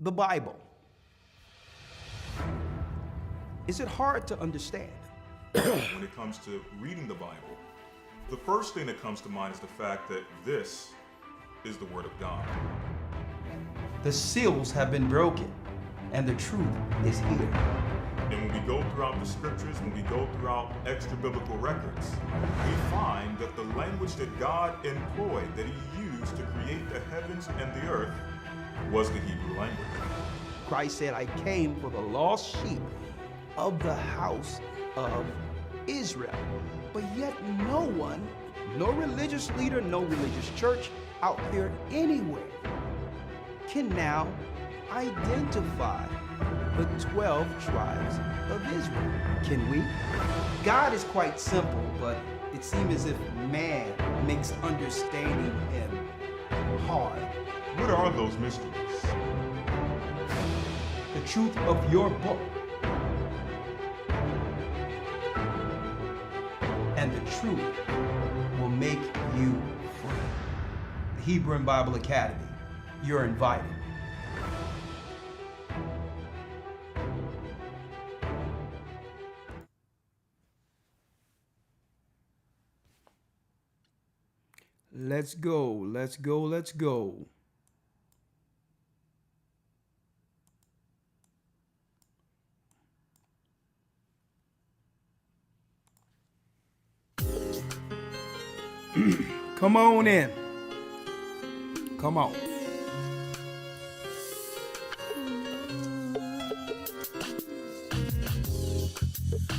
the Bible. Is it hard to understand? When it comes to reading the Bible, the first thing that comes to mind is the fact that this is the Word of God. The seals have been broken, and the truth is here. And when we go throughout the scriptures, when we go throughout extra biblical records, we find that the language that God employed, that He used to create the heavens and the earth, was the Hebrew language. Christ said, I came for the lost sheep of the house of Israel. But yet no one, no religious leader, no religious church out there anywhere can now identify the 12 tribes of Israel. Can we? God is quite simple, but it seems as if man makes understanding Him hard. What are those mysteries? The truth of your book and the truth will make you free. The Hebrew and Bible Academy, you're invited. Let's go, let's go, let's go. Come on in. Come on.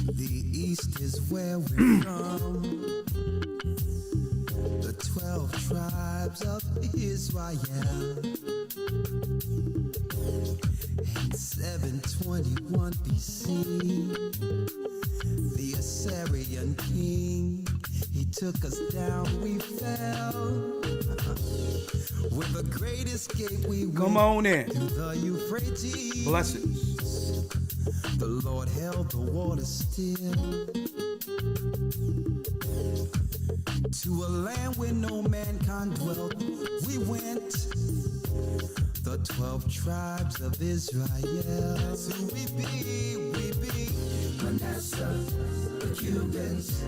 The East is where we're from. The 12 tribes of Israel. In 721 BC, the Assyrian king, he took us down, we fell. With the great escape we Come on in. to the Euphrates. Blessings. The Lord held the water still. To a land where no mankind dwelt, we went. The 12 tribes of Israel. That's who we be, Manasseh, the Cubans,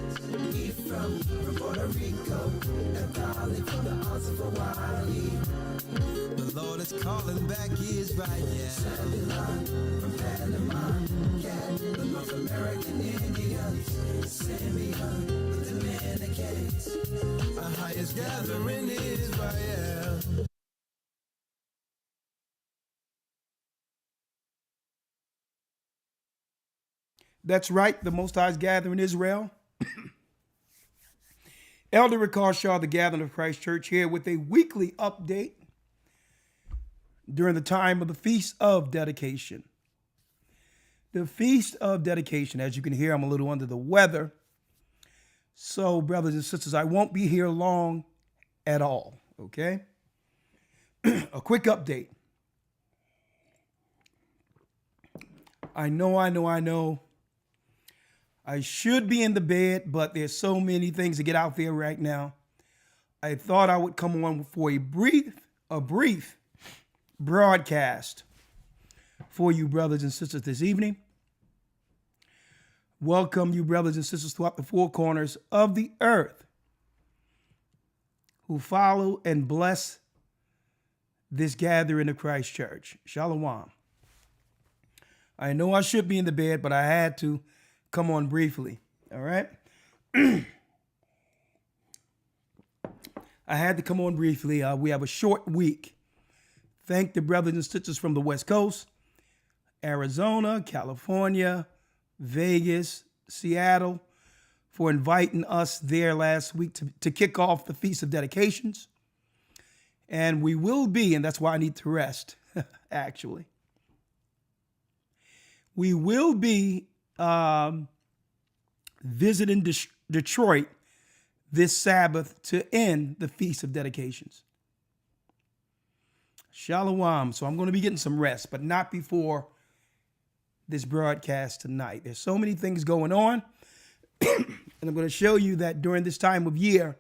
Ephraim from Puerto Rico, and Valley from the Isles of Hawaii. The Lord is calling back Israel. Zebulon from Panama, Gad, the North American Indians, Simeon, the Dominicans, our highest gathering in Israel. That's right, the Most High's gathering in Israel. Elder Ricard Shaw, the Gathering of Christ Church, here with a weekly update during the time of the Feast of Dedication. The Feast of Dedication, as you can hear, I'm a little under the weather. So, brothers and sisters, I won't be here long at all, okay? A quick update. I know. I should be in the bed, but there's so many things to get out there right now. I thought I would come on for a brief broadcast for you brothers and sisters this evening. Welcome you brothers and sisters throughout the four corners of the earth who follow and bless this gathering of Christ Church. Shalom. I know I should be in the bed, but I had to come on briefly, all right? I had to come on briefly. We have a short week. Thank the brothers and sisters from the West Coast, Arizona, California, Vegas, Seattle, for inviting us there last week to kick off the Feast of Dedications. And we will be, and that's why I need to rest, actually. We will be visiting Detroit this Sabbath to end the Feast of Dedications. Shalom. So I'm going to be getting some rest, but not before this broadcast tonight. There's so many things going on, and I'm going to show you that during this time of year,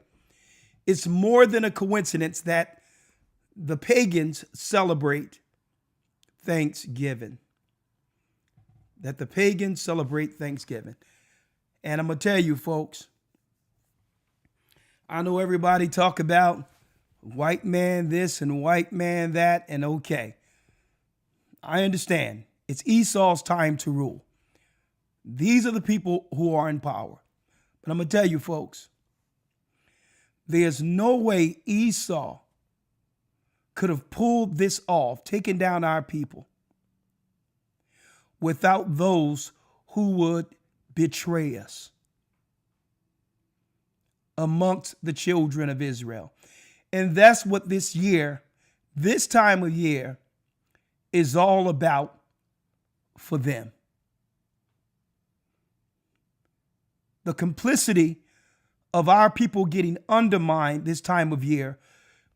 it's more than a coincidence that the pagans celebrate Thanksgiving, that the pagans celebrate Thanksgiving. And I'm going to tell you, folks, I know everybody talk about white man this and white man that, and okay. I understand. It's Esau's time to rule. These are the people who are in power. But I'm going to tell you, folks, there's no way Esau could have pulled this off, taken down our people, without those who would betray us amongst the children of Israel. And that's what this year, this time of year, is all about for them. The complicity of our people getting undermined this time of year,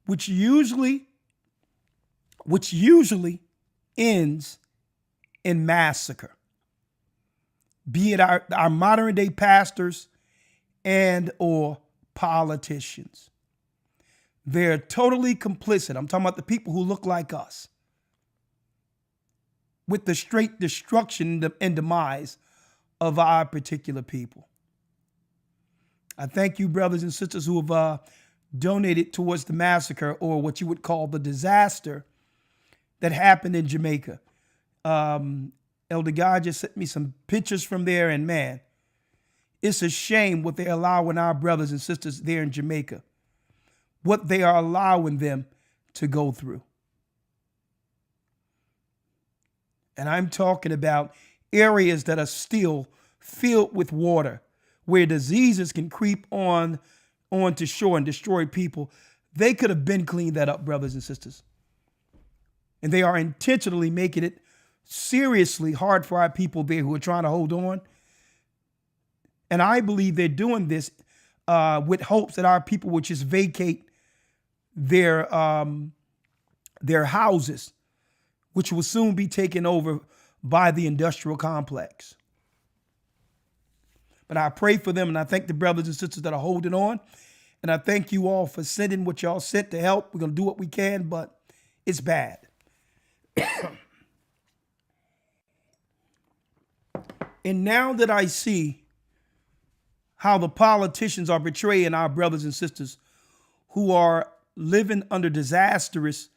which usually ends in massacre, be it our modern day pastors and or politicians. They're totally complicit. I'm talking about the people who look like us, with the straight destruction and demise of our particular people. I thank you, brothers and sisters, who have donated towards the massacre, or what you would call the disaster that happened in Jamaica. Elder God just sent me some pictures from there, and man, it's a shame what they're allowing our brothers and sisters there in Jamaica, what they are allowing them to go through. And I'm talking about areas that are still filled with water, where diseases can creep onto shore and destroy people. They could have been cleaned that up, brothers and sisters. And they are intentionally making it seriously hard for our people there who are trying to hold on. And I believe they're doing this with hopes that our people will just vacate their houses, which will soon be taken over by the industrial complex. But I pray for them, and I thank the brothers and sisters that are holding on. And I thank you all for sending what y'all sent to help. We're going to do what we can, but it's bad. And now that I see how the politicians are betraying our brothers and sisters who are living under disastrous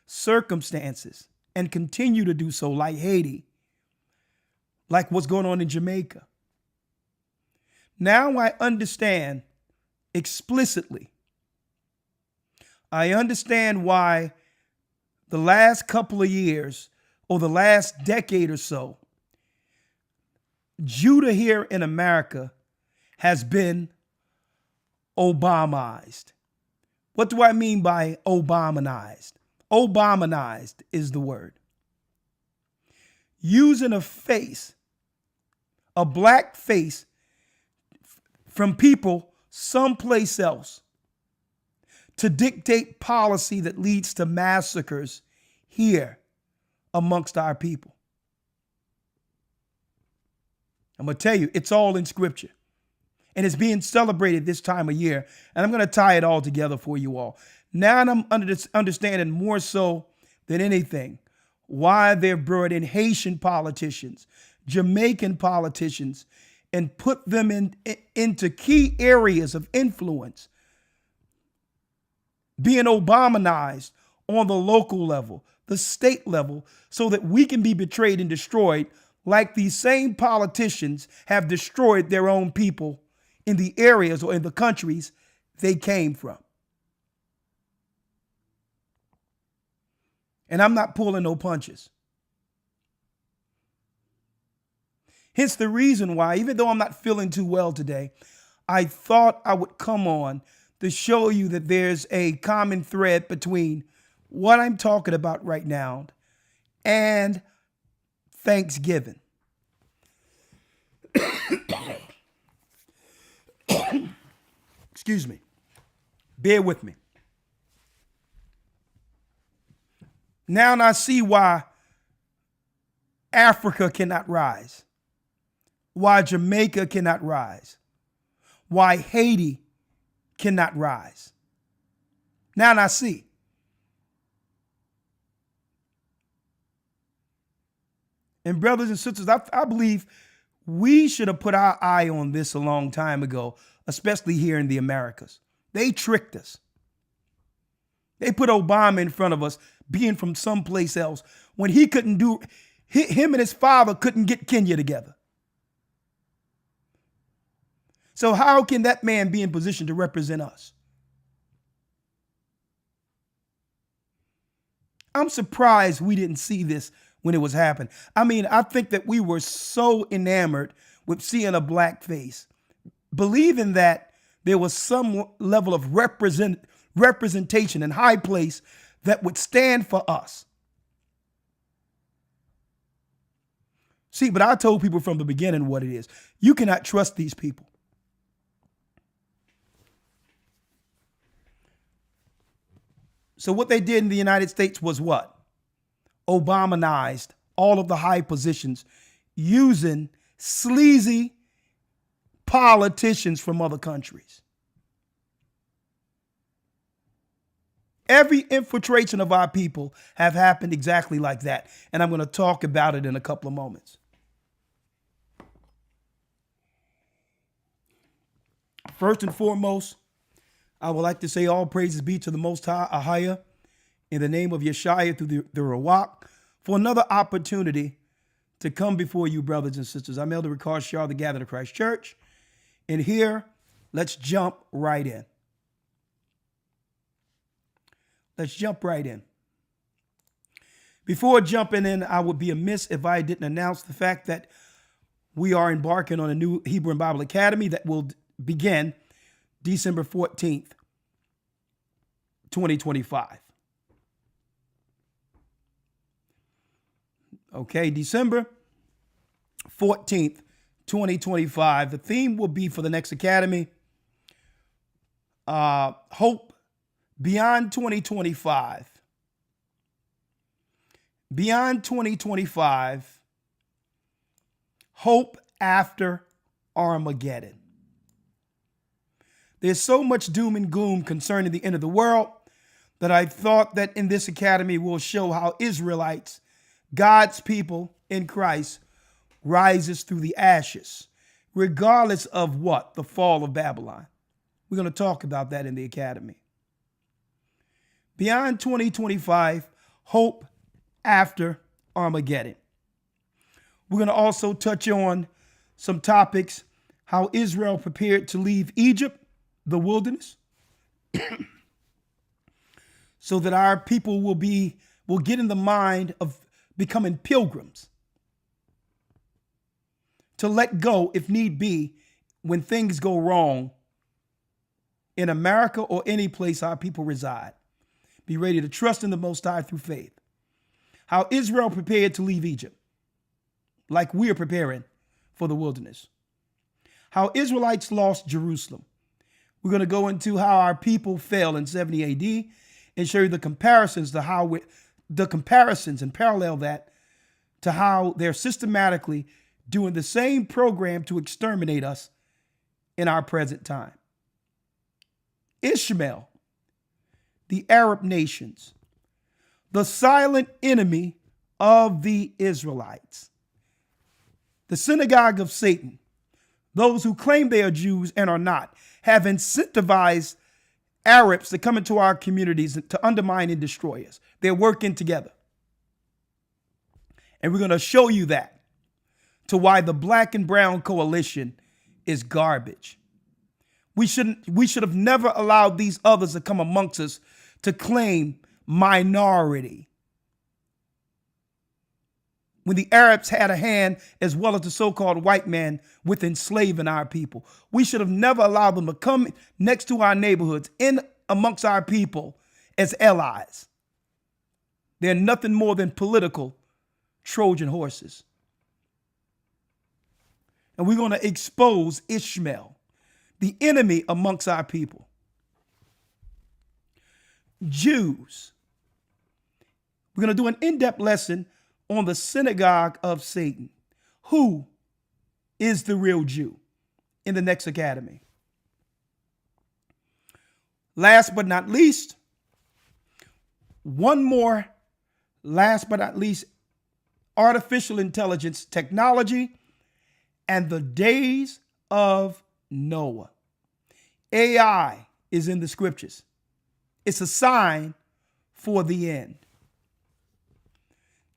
circumstances and continue to do so, like Haiti, like what's going on in Jamaica. Now I understand explicitly. I understand why the last couple of years, or the last decade or so, Judah here in America has been Obamaized. What do I mean by Obamanized? Obamanized is the word. Using a face, a black face, from people someplace else to dictate policy that leads to massacres here amongst our people. I'm going to tell you, it's all in scripture, and it's being celebrated this time of year. And I'm going to tie it all together for you all. Now I'm understanding more so than anything why they've brought in Haitian politicians, Jamaican politicians, and put them into key areas of influence, being Obamanized on the local level, the state level, so that we can be betrayed and destroyed like these same politicians have destroyed their own people in the areas or in the countries they came from. And I'm not pulling no punches. Hence the reason why, even though I'm not feeling too well today, I thought I would come on to show you that there's a common thread between what I'm talking about right now and Thanksgiving. Excuse me. Bear with me. Now I see why Africa cannot rise, why Jamaica cannot rise, why Haiti cannot rise. Now I see. And brothers and sisters, I believe we should have put our eye on this a long time ago, especially here in the Americas. They tricked us. They put Obama in front of us being from someplace else when he couldn't do, him and his father couldn't get Kenya together. So how can that man be in position to represent us? I'm surprised we didn't see this when it was happening. I mean, I think that we were so enamored with seeing a black face, believing that there was some level of representation in high place that would stand for us. See, but I told people from the beginning what it is. You cannot trust these people. So what they did in the United States was what? Obamanized all of the high positions using sleazy politicians from other countries. Every infiltration of our people have happened exactly like that. And I'm going to talk about it in a couple of moments. First and foremost, I would like to say all praises be to the Most High, Ahaya, in the name of Yeshua through the Rawak, for another opportunity to come before you, brothers and sisters. I'm Elder Ricard Shar, the Gathered of Christ Church. And here, let's jump right in. Let's jump right in. Before jumping in, I would be amiss if I didn't announce the fact that we are embarking on a new Hebrew and Bible Academy that will begin December 14th, 2025. Okay, December 14th, 2025. The theme will be for the next academy, Hope Beyond 2025. Beyond 2025, Hope After Armageddon. There's so much doom and gloom concerning the end of the world that I thought that in this academy we'll show how Israelites, God's people in Christ, rises through the ashes, regardless of what? The fall of Babylon. We're going to talk about that in the academy. Beyond 2025, Hope After Armageddon. We're going to also touch on some topics, how Israel prepared to leave Egypt, the wilderness, so that our people will get in the mind of becoming pilgrims, to let go if need be when things go wrong in America or any place our people reside. Be ready to trust in the Most High through faith. How Israel prepared to leave Egypt, like we're preparing for the wilderness. How Israelites lost Jerusalem. We're going to go into how our people fell in 70 AD and show you the comparisons and parallel that to how they're systematically doing the same program to exterminate us in our present time. Ishmael, the Arab nations, the silent enemy of the Israelites, the synagogue of Satan, those who claim they are Jews and are not, have incentivized Arabs to come into our communities to undermine and destroy us. They're working together. And we're going to show you that, to why the black and brown coalition is garbage. We should have never allowed these others to come amongst us to claim minority. When the Arabs had a hand, as well as the so-called white man, with enslaving our people. We should have never allowed them to come next to our neighborhoods, in amongst our people as allies. They're nothing more than political Trojan horses. And we're going to expose Ishmael, the enemy amongst our people. Jews. We're going to do an in-depth lesson on the synagogue of Satan. Who is the real Jew in the next academy? Last but not least, one more last but not least artificial intelligence technology, and the days of Noah. AI is in the scriptures. It's a sign for the end.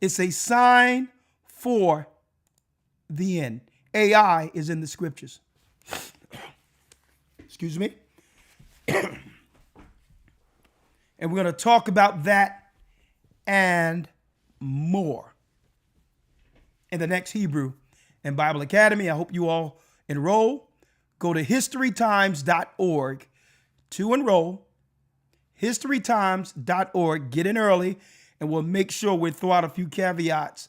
It's a sign for the end. AI is in the scriptures. Excuse me. And we're going to talk about that and more in the next Hebrew and Bible Academy. I hope you all enroll. Go to historytimes.org to enroll. historytimes.org. Get in early, and we'll make sure we throw out a few caveats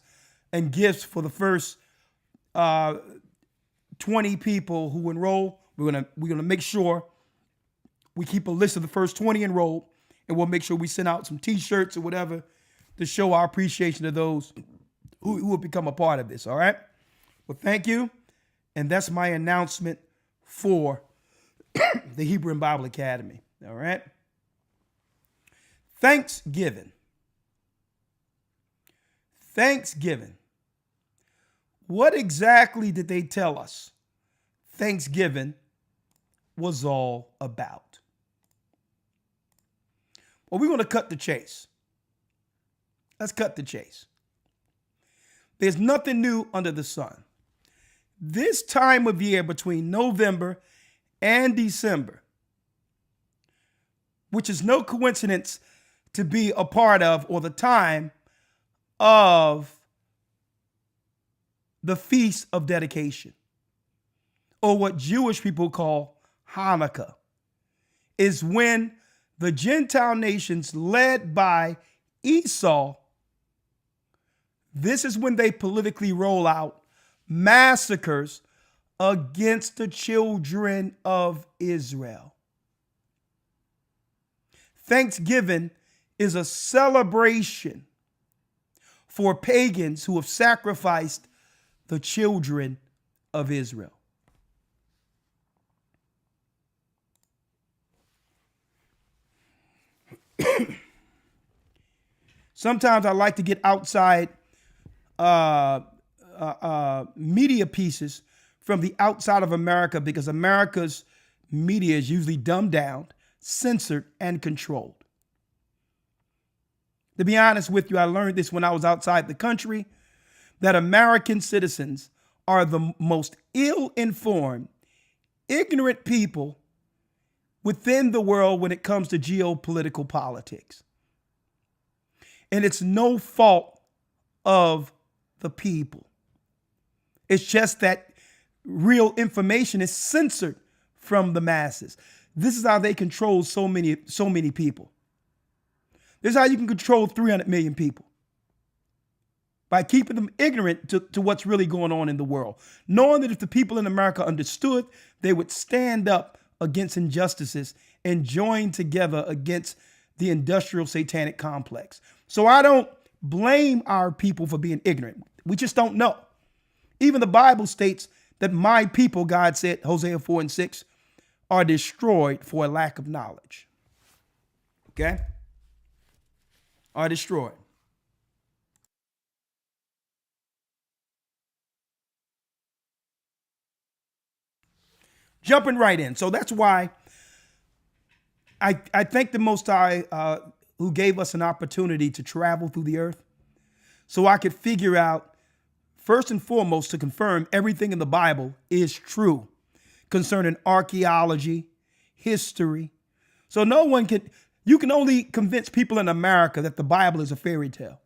and gifts for the first 20 people who enroll. We're gonna make sure we keep a list of the first 20 enrolled, and we'll make sure we send out some T-shirts or whatever to show our appreciation of those who will become a part of this. All right. Well, thank you, and that's my announcement for the Hebrew and Bible Academy. All right. Thanksgiving. Thanksgiving. What exactly did they tell us Thanksgiving was all about? Well, we're going to cut the chase. Let's cut the chase. There's nothing new under the sun. This time of year between November and December, which is no coincidence to be a part of or the time of the Feast of Dedication, or what Jewish people call Hanukkah, is when the Gentile nations led by Esau, this is when they politically roll out massacres against the children of Israel. Thanksgiving is a celebration for pagans who have sacrificed the children of Israel. Sometimes I like to get outside media pieces from the outside of America, because America's media is usually dumbed down, censored, and controlled. To be honest with you, I learned this when I was outside the country, that American citizens are the most ill-informed, ignorant people within the world when it comes to geopolitical politics. And it's no fault of the people. It's just that real information is censored from the masses. This is how they control so many people. This is how you can control 300 million people, by keeping them ignorant to what's really going on in the world. Knowing that if the people in America understood, they would stand up against injustices and join together against the industrial satanic complex. So I don't blame our people for being ignorant. We just don't know. Even the Bible states that my people, God said, Hosea 4:6, are destroyed for a lack of knowledge. Okay? Are destroyed. Jumping right in. So that's why I thank the Most High who gave us an opportunity to travel through the earth, so I could figure out, first and foremost, to confirm everything in the Bible is true concerning archaeology, history. So you can only convince people in America that the Bible is a fairy tale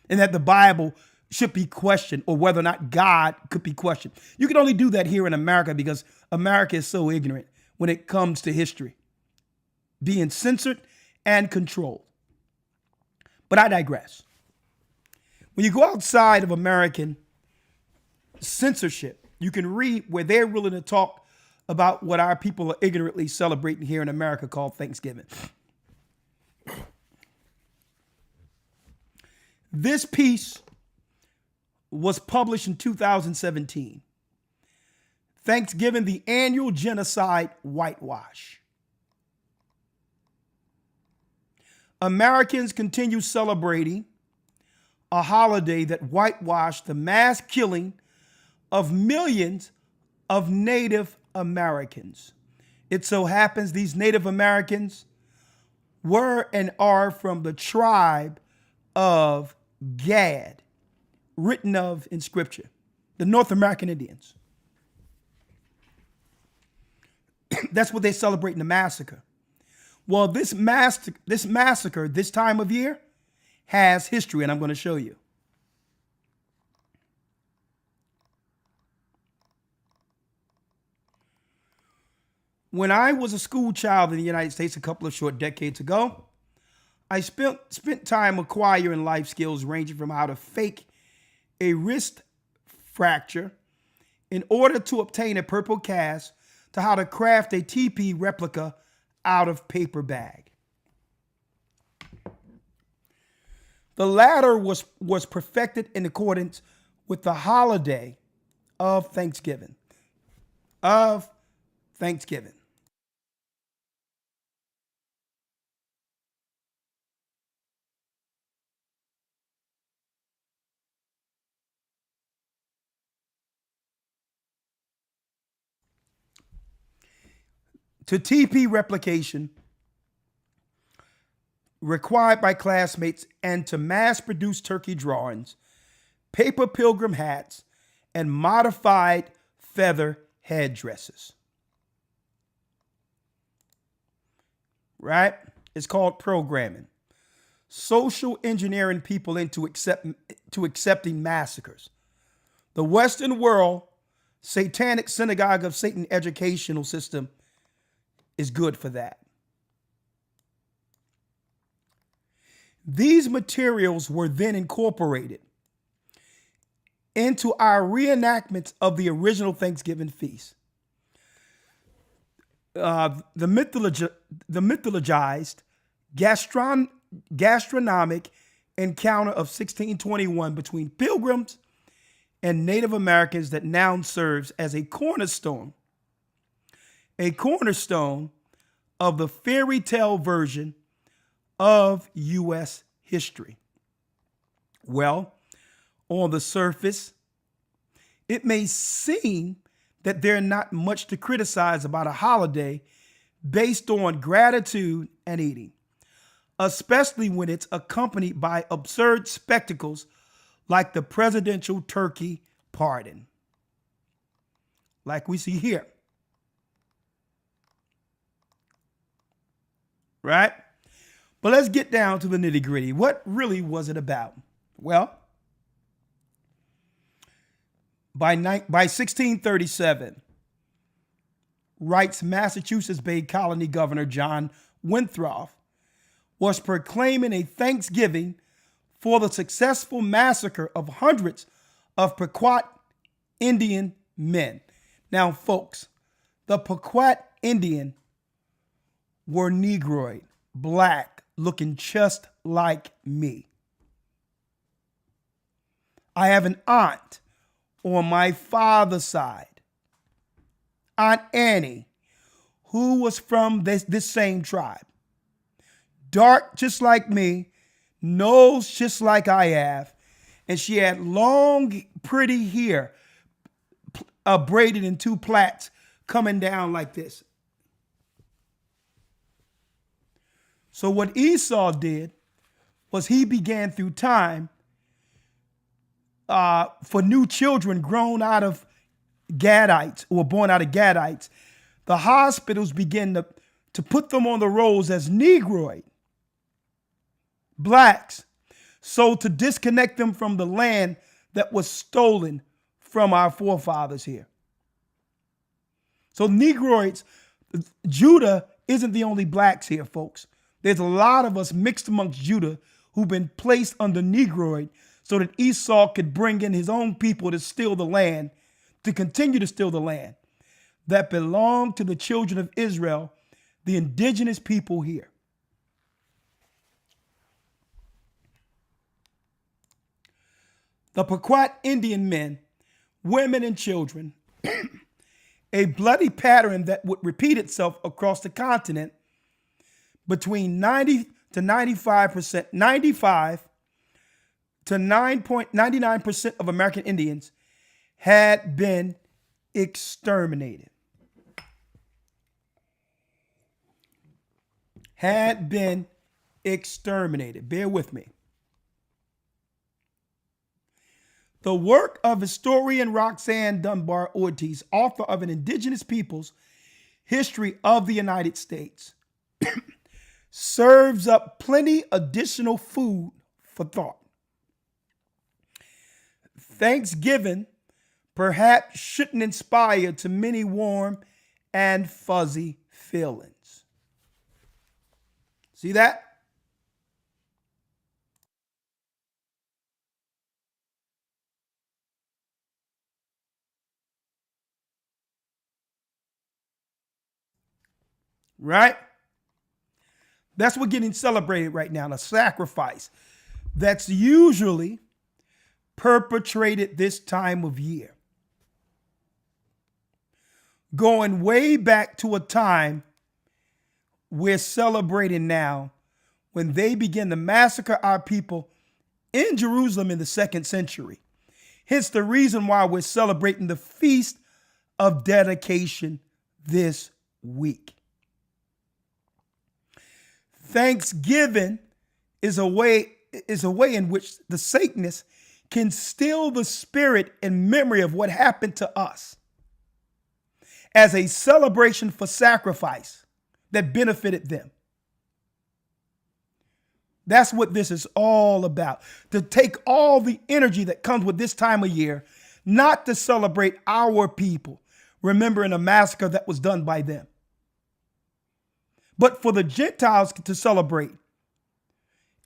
and that the Bible should be questioned, or whether or not God could be questioned. You can only do that here in America because America is so ignorant when it comes to history, being censored and controlled. But I digress. When you go outside of American censorship, you can read where they're willing to talk about what our people are ignorantly celebrating here in America called Thanksgiving. This piece was published in 2017. Thanksgiving, the annual genocide whitewash. Americans continue celebrating a holiday that whitewashed the mass killing of millions of Native Americans. It so happens these Native Americans were and are from the tribe of Gad, written of in Scripture, the North American Indians. That's what they celebrate in the massacre. Well, this massacre, this time of year, has history, and I'm going to show you. When I was a school child in the United States a couple of short decades ago, I spent time acquiring life skills ranging from how to fake a wrist fracture in order to obtain a purple cast to how to craft a TP replica out of paper bag. The latter was perfected in accordance with the holiday of Thanksgiving. To TP replication required by classmates and to mass produce turkey drawings, paper pilgrim hats, and modified feather headdresses. Right? It's called programming. Social engineering people into accepting massacres. The Western world satanic synagogue of Satan educational system is good for that. These materials were then incorporated into our reenactments of the original Thanksgiving feast. The mythologized gastronomic encounter of 1621 between pilgrims and Native Americans that now serves as a cornerstone of the fairy tale version of U.S. history. Well, on the surface, it may seem that there's not much to criticize about a holiday based on gratitude and eating, especially when it's accompanied by absurd spectacles like the presidential turkey pardon, like we see here. Right? But let's get down to the nitty gritty. What really was it about? Well, by 1637, writes Massachusetts Bay Colony Governor John Winthrop, was proclaiming a thanksgiving for the successful massacre of hundreds of Pequot Indian men. Now, folks, the Pequot Indian were Negroid, black, looking just like me. I have an aunt on my father's side, Aunt Annie, who was from this same tribe. Dark just like me, nose just like I have, and she had long, pretty hair braided in two plaits coming down like this. So what Esau did was he began through time for new children grown out of Gadites, or born out of Gadites. The hospitals began to put them on the rolls as Negroid, blacks, so to disconnect them from the land that was stolen from our forefathers here. So Negroids, Judah isn't the only blacks here, folks. There's a lot of us mixed amongst Judah who've been placed under Negroid so that Esau could bring in his own people to steal the land, to continue to steal the land that belonged to the children of Israel, the indigenous people here. The Pequot Indian men, women, and children, a bloody pattern that would repeat itself across the continent between 90 to 95%, 95 to 9.99% of American Indians had been exterminated. Had been exterminated. Bear with me. The work of historian Roxanne Dunbar Ortiz, author of An Indigenous Peoples History of the United States, serves up plenty additional food for thought. Thanksgiving perhaps shouldn't inspire too many warm and fuzzy feelings. See that? Right? That's what's getting celebrated right now, the sacrifice that's usually perpetrated this time of year. Going way back to a time we're celebrating now when they began to massacre our people in Jerusalem in the 2nd century. Hence the reason why we're celebrating the Feast of Dedication this week. Thanksgiving is a way in which the Satanists can steal the spirit and memory of what happened to us as a celebration for sacrifice that benefited them. That's what this is all about. To take all the energy that comes with this time of year, not to celebrate our people, remembering a massacre that was done by them, but for the Gentiles to celebrate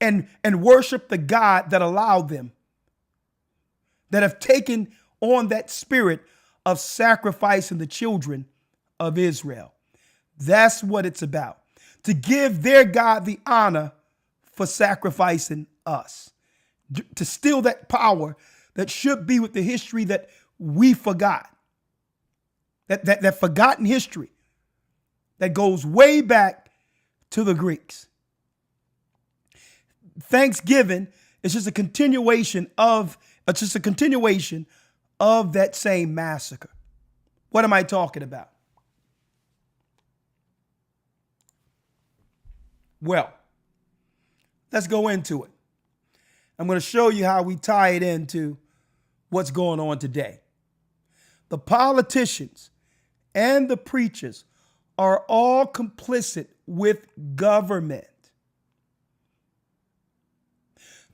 and worship the God that allowed them, that have taken on that spirit of sacrificing the children of Israel. That's what it's about. To give their God the honor for sacrificing us. To steal that power that should be with the history that we forgot. That forgotten history that goes way back to the Greeks. Thanksgiving is just a continuation of that same massacre. What am I talking about? Well, let's go into it. I'm going to show you how we tie it into what's going on today. The politicians and the preachers are all complicit with government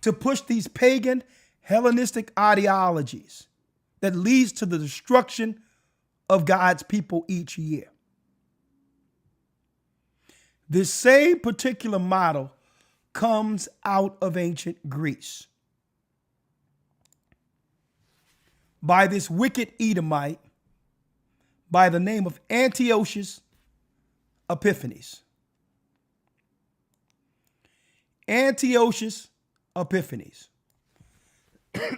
to push these pagan Hellenistic ideologies that leads to the destruction of God's people each year. This same particular model comes out of ancient Greece by this wicked Edomite by the name of Antiochus Epiphanes. Antiochus Epiphanes.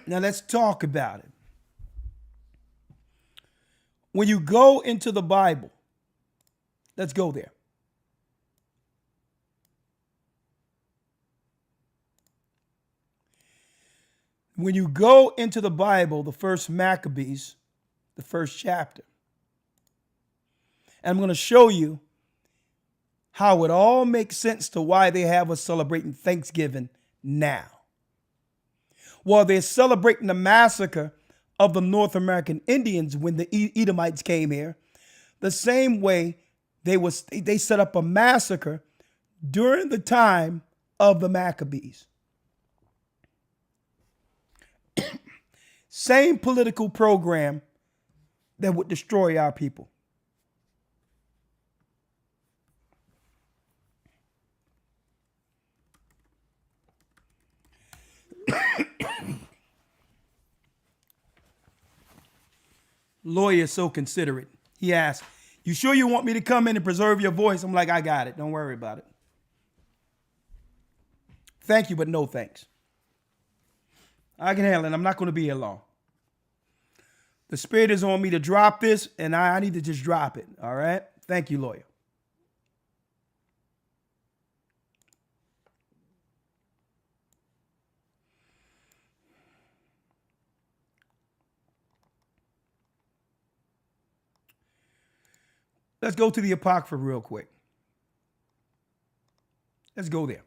Now let's talk about it. When you go into the Bible, let's go there. When you go into the Bible, the first Maccabees, the first chapter, and I'm going to show you how it all makes sense to why they have us celebrating Thanksgiving now. While they're celebrating the massacre of the North American Indians when the Edomites came here, the same way they set up a massacre during the time of the Maccabees. Same political program that would destroy our people. Lawyer is so considerate. He asked, "You sure you want me to come in and preserve your voice?" I'm like, "I got it. Don't worry about it. Thank you, but no thanks. I can handle it. I'm not going to be here long. The Spirit is on me to drop this, and I need to just drop it. All right? Thank you, lawyer." Let's go to the Apocrypha real quick. Let's go there.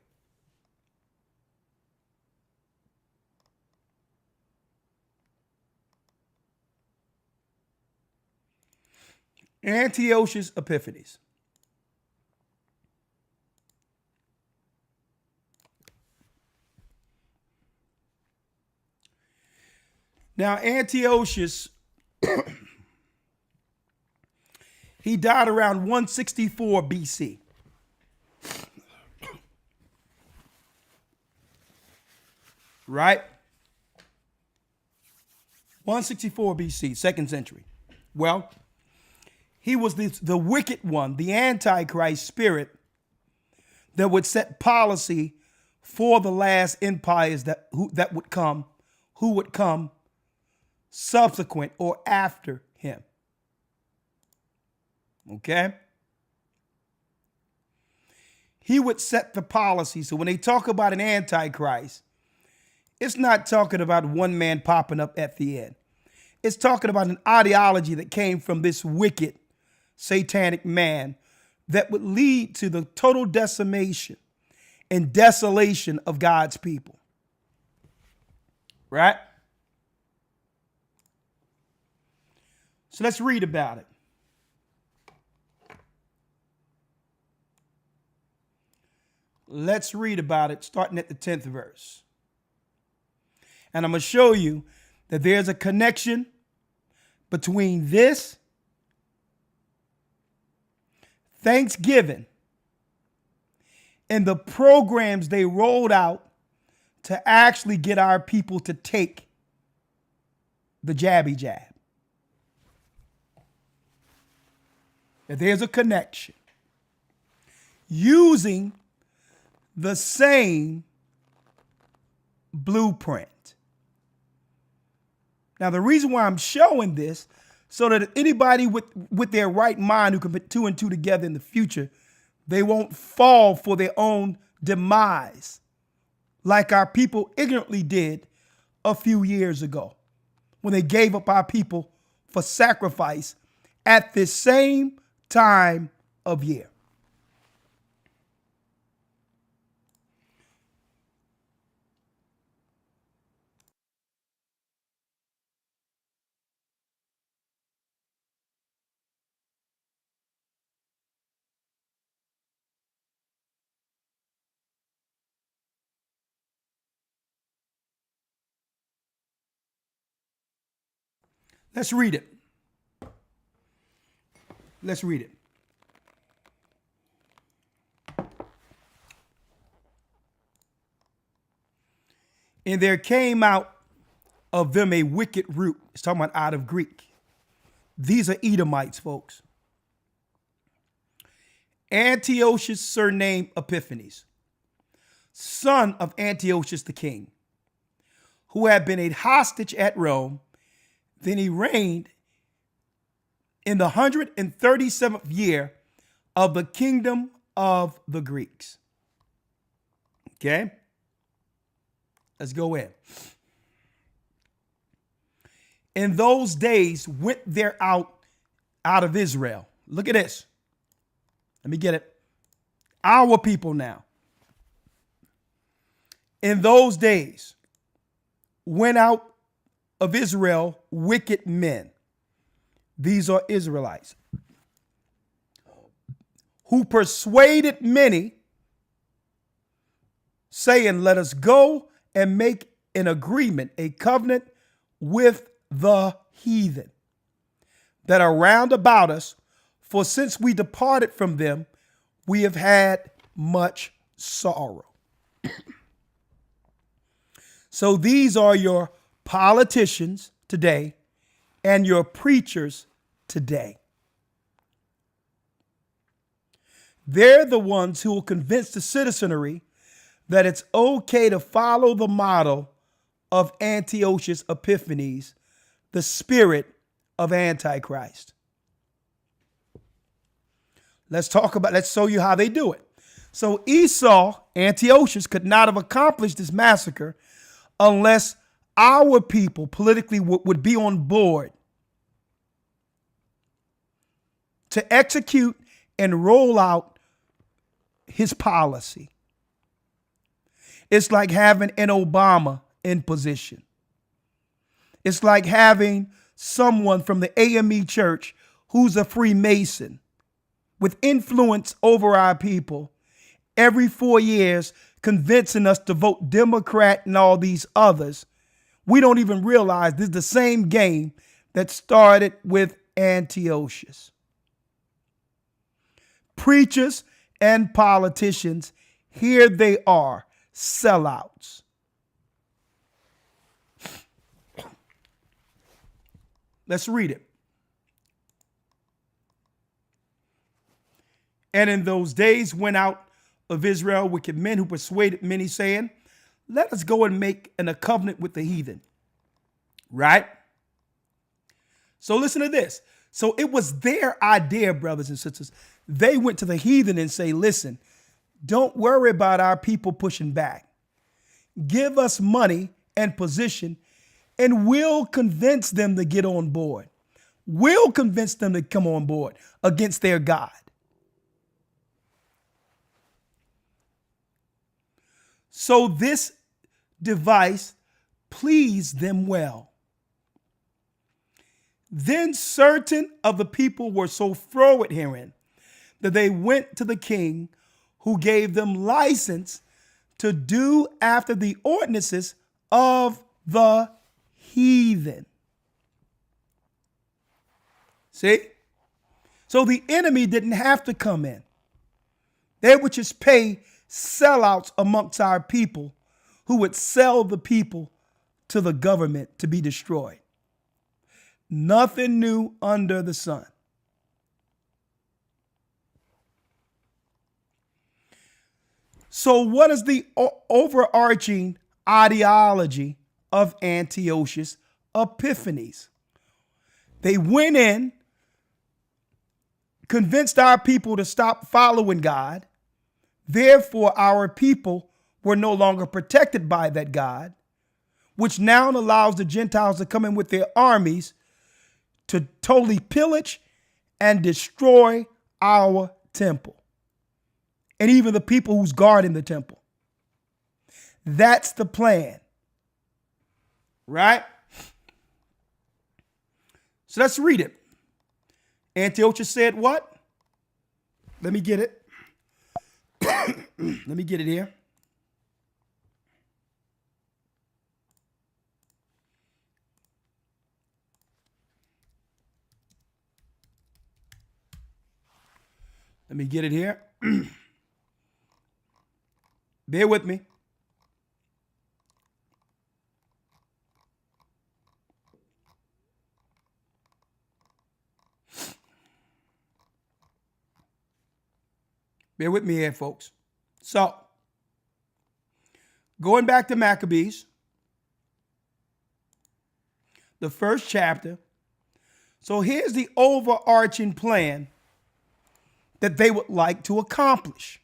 Antiochus Epiphanes. Now, Antiochus, he died around 164 BC. Right? 164 BC, second century. Well, he was the wicked one, the Antichrist spirit that would set policy for the last empires that would come, who would come subsequent or after him. Okay? He would set the policy. So when they talk about an Antichrist, it's not talking about one man popping up at the end. It's talking about an ideology that came from this wicked satanic man that would lead to the total decimation and desolation of God's people. Right? So let's read about it. Let's read about it starting at the 10th verse. And I'm going to show you that there's a connection between this Thanksgiving and the programs they rolled out to actually get our people to take the jabby jab. That there's a connection using the same blueprint. Now, the reason why I'm showing this, so that anybody with their right mind who can put two and two together in the future, they won't fall for their own demise like our people ignorantly did a few years ago when they gave up our people for sacrifice at this same time of year. Let's read it. Let's read it. And there came out of them a wicked root. It's talking about out of Greek. These are Edomites, folks. Antiochus, surnamed Epiphanes, son of Antiochus the king, who had been a hostage at Rome. Then he reigned in the 137th year of the kingdom of the Greeks. Okay? Let's go in. In those days went there out of Israel. Look at this. Let me get it. Our people now. In those days went out of Israel wicked men. These are Israelites who persuaded many, saying, let us go and make an agreement, a covenant with the heathen that are round about us. For since we departed from them, we have had much sorrow. So these are your politicians today and your preachers today. They're the ones who will convince the citizenry that it's okay to follow the model of Antiochus Epiphanes, the spirit of Antichrist. Let's show you how they do it. So Esau, Antiochus, could not have accomplished this massacre unless our people politically would be on board to execute and roll out his policy. It's like having an Obama in position. It's like having someone from the AME church who's a Freemason with influence over our people every 4 years, convincing us to vote Democrat and all these others. We don't even realize this is the same game that started with Antiochus. Preachers and politicians, here they are, sellouts. Let's read it. And in those days went out of Israel wicked men who persuaded many, saying, let us go and make a covenant with the heathen. Right? So listen to this. So it was their idea, brothers and sisters. They went to the heathen and say, listen, don't worry about our people pushing back. Give us money and position, and we'll convince them to get on board. We'll convince them to come on board against their God. So this device pleased them well. Then certain of the people were so froward herein that they went to the king, who gave them license to do after the ordinances of the heathen. See? So the enemy didn't have to come in. They would just pay sellouts amongst our people who would sell the people to the government to be destroyed. Nothing new under the sun. So what is the overarching ideology of Antiochus Epiphanes? They went in, convinced our people to stop following God. Therefore, our people were no longer protected by that God, which now allows the Gentiles to come in with their armies to totally pillage and destroy our temple, and even the people who's guarding the temple. That's the plan, right? So let's read it. Antiochus said what? Let me get it. Let me get it here. Let me get it here. Bear with me. Bear with me here, folks. So, going back to Maccabees, the first chapter. So here's the overarching plan that they would like to accomplish.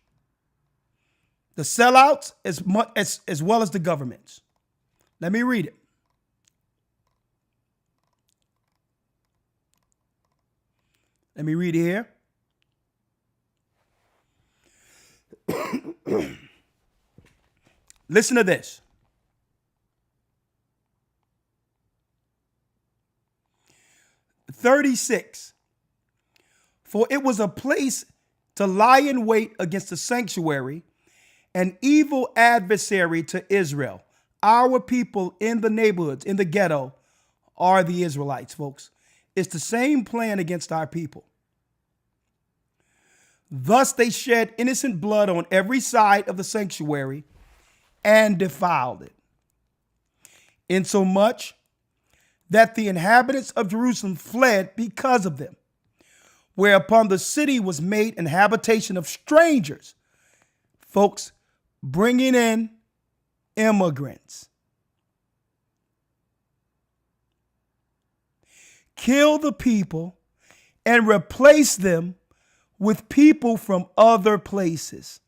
The sellouts as well as the governments. Let me read it. Let me read it here. Listen to this. "36. For it was a place to lie in wait against the sanctuary, an evil adversary to Israel." Our people in the neighborhoods, in the ghetto, are the Israelites, folks. It's the same plan against our people. "Thus they shed innocent blood on every side of the sanctuary and defiled it, insomuch that the inhabitants of Jerusalem fled because of them. Whereupon the city was made an habitation of strangers," folks, bringing in immigrants. "Kill the people and replace them with people from other places."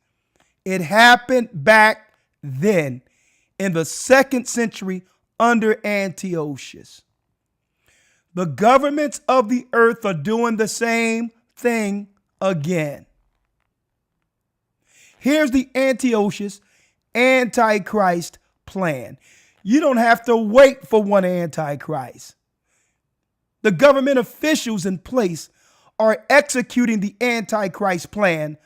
It happened back then in the 2nd century under Antiochus. The governments of the earth are doing the same thing again. Here's the Antiochus Antichrist plan. You don't have to wait for one Antichrist. The government officials in place are executing the Antichrist plan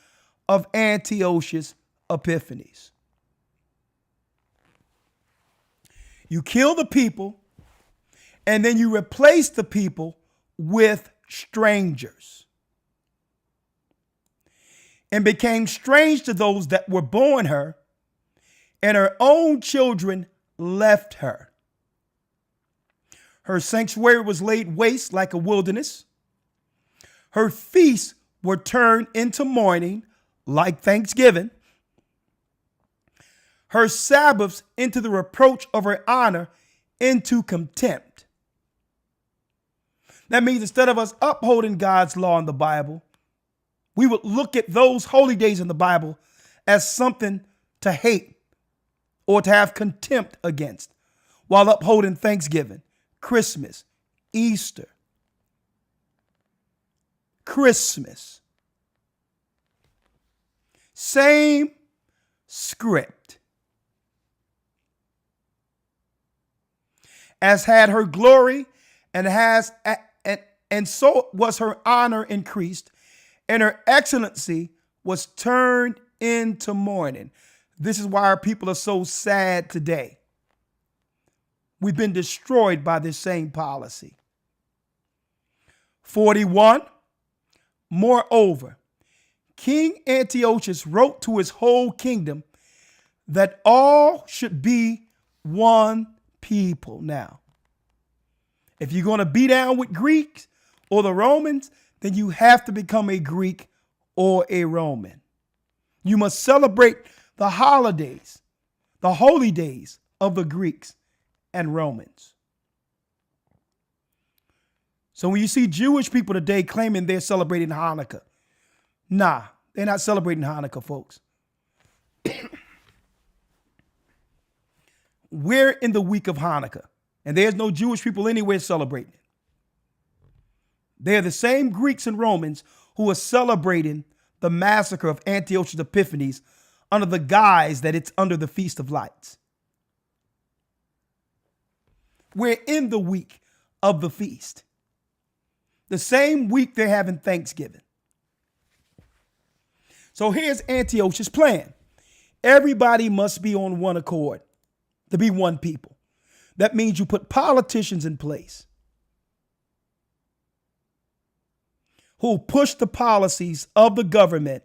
of Antiochus Epiphanes. You kill the people, and then you replace the people with strangers, and became strange to those that were born her, and her own children left her. Her sanctuary was laid waste like a wilderness. Her feasts were turned into mourning like Thanksgiving. Her Sabbaths into the reproach of her honor into contempt. That means instead of us upholding God's law in the Bible, we would look at those holy days in the Bible as something to hate or to have contempt against, while upholding Thanksgiving, Christmas, Easter, Christmas. Same script. As had her glory and so was her honor increased, and her excellency was turned into mourning. This is why our people are so sad today. We've been destroyed by this same policy. 41. Moreover, King Antiochus wrote to his whole kingdom that all should be one people. Now, if you're going to be down with Greeks or the Romans, then you have to become a Greek or a Roman. You must celebrate the holidays, the holy days of the Greeks and Romans. So when you see Jewish people today claiming they're celebrating Hanukkah, nah, they're not celebrating Hanukkah, folks. We're in the week of Hanukkah, and there's no Jewish people anywhere celebrating it. They're the same Greeks and Romans who are celebrating the massacre of Antiochus Epiphanes under the guise that it's under the Feast of Lights. We're in the week of the feast. The same week they're having Thanksgiving. So here's Antiochus' plan. Everybody must be on one accord to be one people. That means you put politicians in place who push the policies of the government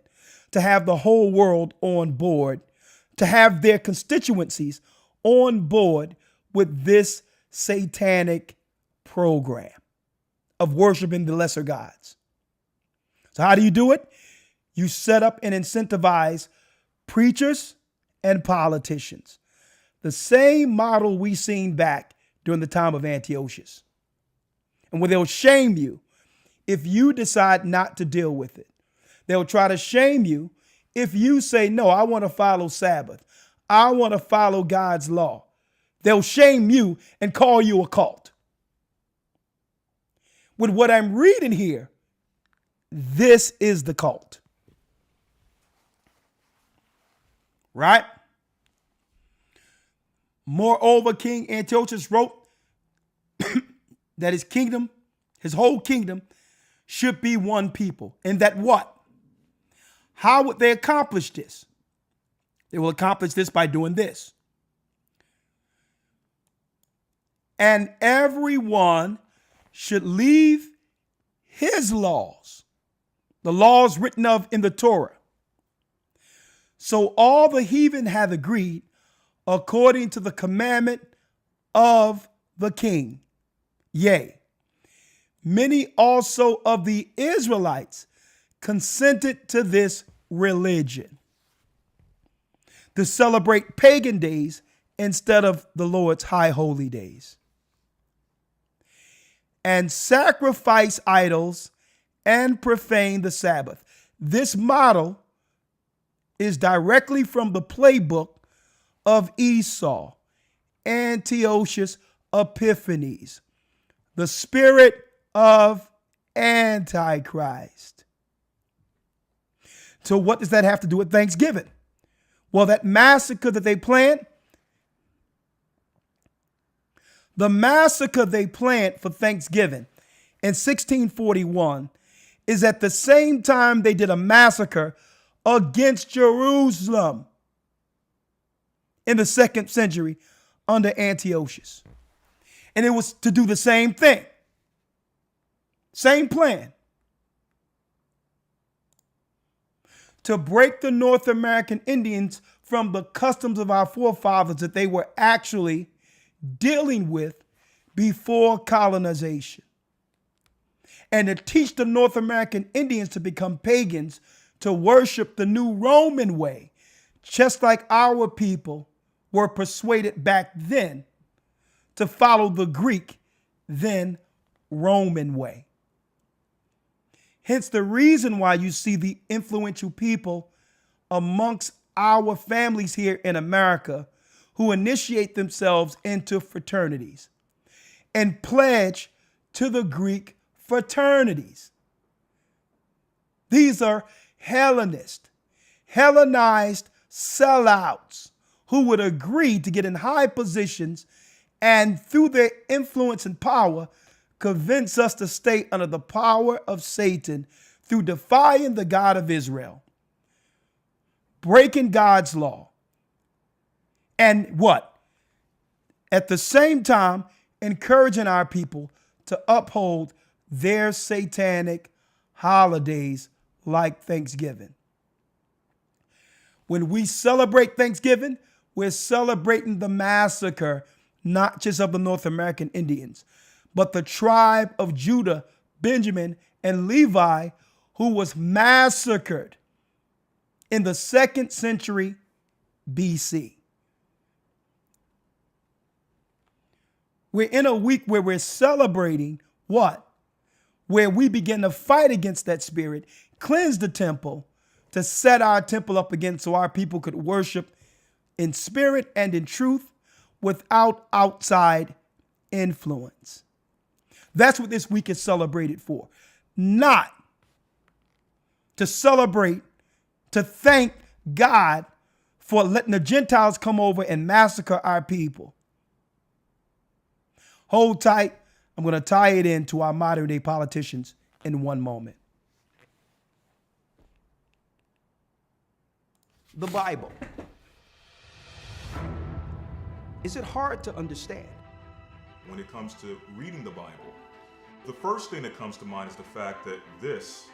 to have the whole world on board, to have their constituencies on board with this satanic program of worshiping the lesser gods. So how do you do it? You set up and incentivize preachers and politicians. The same model we seen back during the time of Antiochus. And where they'll shame you if you decide not to deal with it. They'll try to shame you if you say, no, I want to follow Sabbath. I want to follow God's law. They'll shame you and call you a cult. With what I'm reading here, this is the cult. Right? Moreover, King Antiochus wrote that his kingdom, his whole kingdom, should be one people. And that what? How would they accomplish this? They will accomplish this by doing this. And everyone should leave his laws, the laws written of in the Torah. So all the heathen have agreed according to the commandment of the king. Yea, many also of the Israelites consented to this religion, to celebrate pagan days instead of the Lord's high holy days, and sacrifice idols and profane the Sabbath. This model is directly from the playbook of Esau, Antiochus Epiphanes, the spirit of Antichrist. So what does that have to do with Thanksgiving? Well, that massacre that they planned, the massacre they planned for Thanksgiving in 1641 is at the same time they did a massacre against Jerusalem in the 2nd century under Antiochus. And it was to do the same thing. Same plan. To break the North American Indians from the customs of our forefathers that they were actually dealing with before colonization. And to teach the North American Indians to become pagans, to worship the new Roman way, just like our people were persuaded back then to follow the Greek, then Roman way. Hence the reason why you see the influential people amongst our families here in America who initiate themselves into fraternities and pledge to the Greek fraternities. These are Hellenized sellouts who would agree to get in high positions and through their influence and power convince us to stay under the power of Satan through defying the God of Israel, breaking God's law, and what? At the same time, encouraging our people to uphold their satanic holidays like Thanksgiving. When we celebrate Thanksgiving, we're celebrating the massacre, not just of the North American Indians, but the tribe of Judah, Benjamin, and Levi, who was massacred in the 2nd century BC. We're in a week where we're celebrating what? Where we begin to fight against that spirit, cleanse the temple, to set our temple up again so our people could worship in spirit and in truth without outside influence. That's what this week is celebrated for. Not to celebrate, to thank God for letting the Gentiles come over and massacre our people. Hold tight. I'm going to tie it into our modern day politicians in one moment. The Bible. Is it hard to understand? When it comes to reading the Bible, the first thing that comes to mind is the fact that this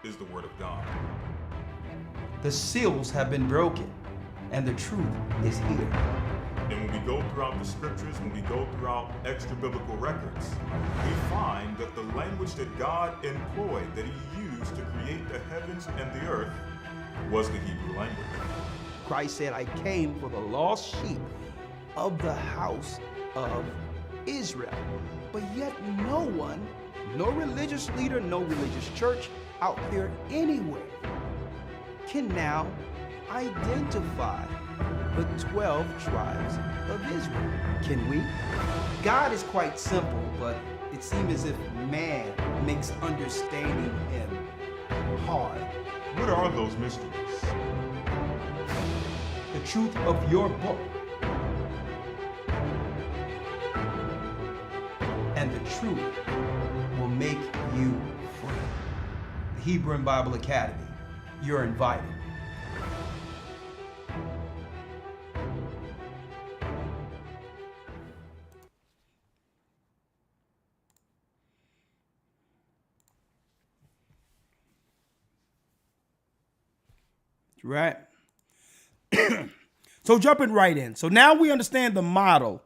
is the Word of God. The seals have been broken, and the truth is here. And when we go throughout the scriptures, when we go throughout extra biblical records, we find that the language that God employed, that He used to create the heavens and the earth, was the Hebrew language. Christ said, I came for the lost sheep of the house of Israel. But yet no one, no religious leader, no religious church out there anywhere can now identify the 12 tribes of Israel. Can we? God is quite simple, but it seems as if man makes understanding Him hard. What are those mysteries? The truth of your book and the truth will make you free. The Hebrew and Bible Academy, you're invited. Right. So jumping right in. So now we understand the model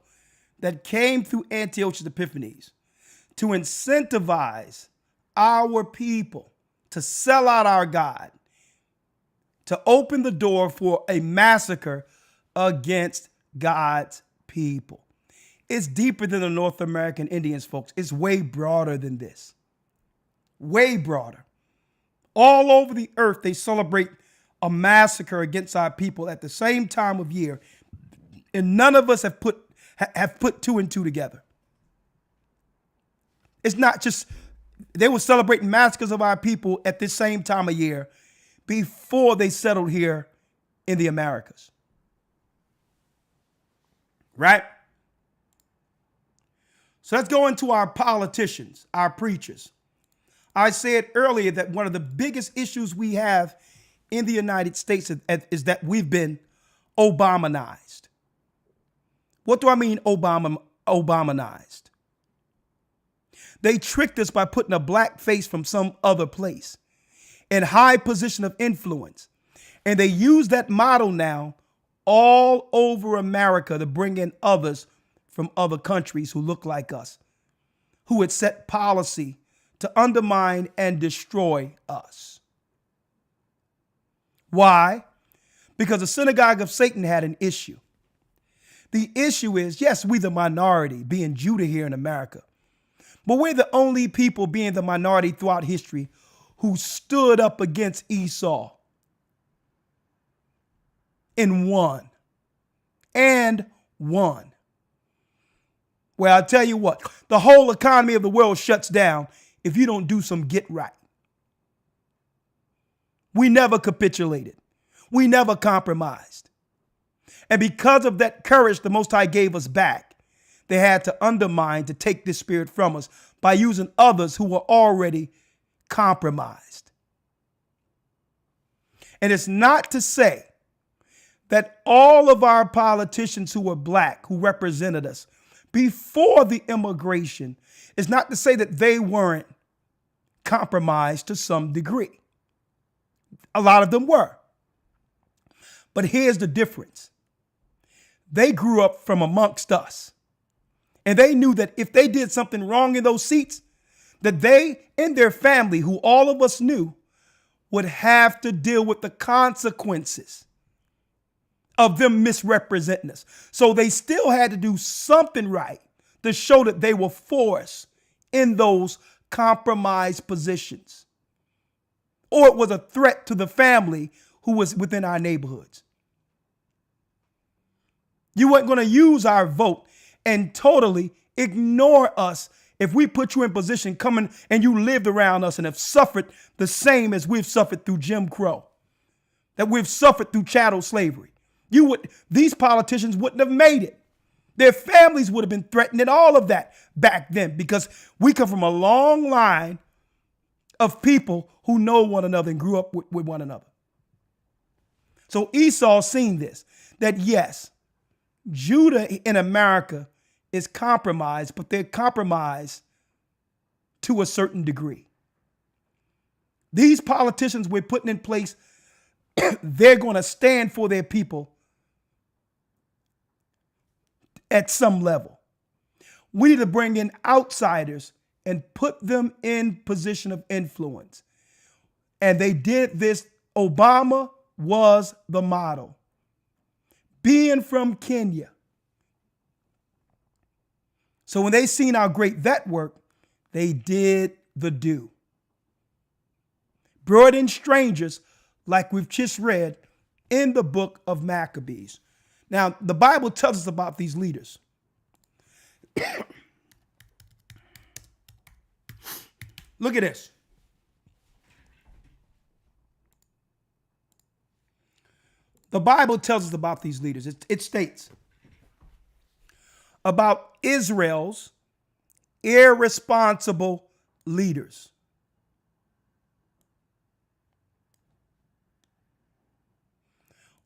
that came through Antiochus Epiphanes to incentivize our people to sell out our God, to open the door for a massacre against God's people. It's deeper than the North American Indians, folks. It's way broader than this. Way broader. All over the earth, they celebrate a massacre against our people at the same time of year, and none of us have put two and two together. It's not just they were celebrating massacres of our people at this same time of year before they settled here in the Americas. Right? So let's go into our politicians, our preachers. I said earlier that one of the biggest issues we have in the United States is that we've been Obamanized. What do I mean Obamanized? They tricked us by putting a black face from some other place in high position of influence. And they use that model now all over America to bring in others from other countries who look like us, who had set policy to undermine and destroy us. Why? Because the synagogue of Satan had an issue. The issue is, yes, we the minority, being Judah here in America, but we're the only people being the minority throughout history who stood up against Esau and won. Well, I'll tell you what, the whole economy of the world shuts down if you don't do some get right. We never capitulated. We never compromised. And because of that courage the Most High gave us back, they had to undermine to take this spirit from us by using others who were already compromised. And it's not to say that all of our politicians who were black, who represented us before the immigration, is not to say that they weren't compromised to some degree. A lot of them were. But here's the difference. They grew up from amongst us. And they knew that if they did something wrong in those seats, that they and their family, who all of us knew, would have to deal with the consequences of them misrepresenting us. So they still had to do something right to show that they were for us in those compromised positions. Or it was a threat to the family who was within our neighborhoods. You weren't going to use our vote and totally ignore us if we put you in position coming and you lived around us and have suffered the same as we've suffered through Jim Crow, that we've suffered through chattel slavery. These politicians wouldn't have made it. Their families would have been threatened and all of that back then, because we come from a long line of people who know one another and grew up with one another. So Esau seen this, that yes, Judah in America is compromised, but they're compromised to a certain degree. These politicians we're putting in place, they're going to stand for their people at some level. We need to bring in outsiders and put them in position of influence. And they did this. Obama was the model. Being from Kenya. So when they seen how great that worked, they did the do. Brought in strangers like we've just read in the book of Maccabees. Now, the Bible tells us about these leaders. Look at this. The Bible tells us about these leaders. It states about Israel's irresponsible leaders.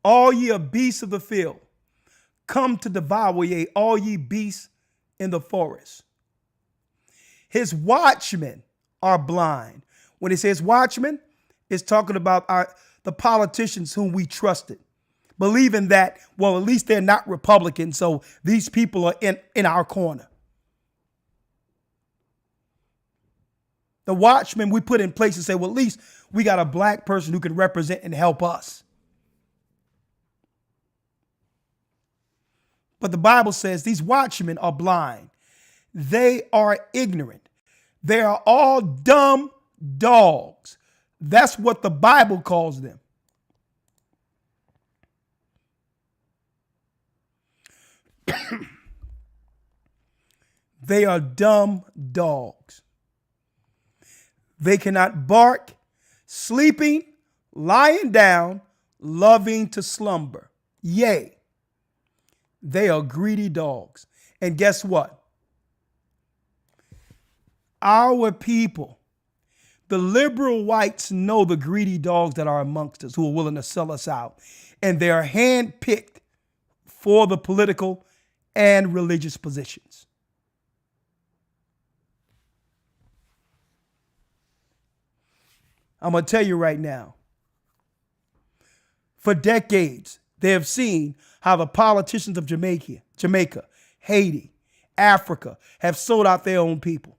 All ye beasts of the field, come to devour, yea, all ye beasts in the forest. His watchmen are blind. When it says watchmen, it's talking about the politicians whom we trusted, believing that, well, at least they're not Republican, so these people are in our corner. The watchmen we put in place and say, well, at least we got a black person who can represent and help us. But the Bible says these watchmen are blind. They are ignorant. They are all dumb dogs. That's what the Bible calls them. They are dumb dogs. They cannot bark sleeping lying down, loving to slumber. Yea, they are greedy dogs. And guess what? Our people, the liberal whites, know the greedy dogs that are amongst us who are willing to sell us out. And they are handpicked for the political and religious positions. I'm going to tell you right now, for decades, they have seen how the politicians of Jamaica, Haiti, Africa have sold out their own people.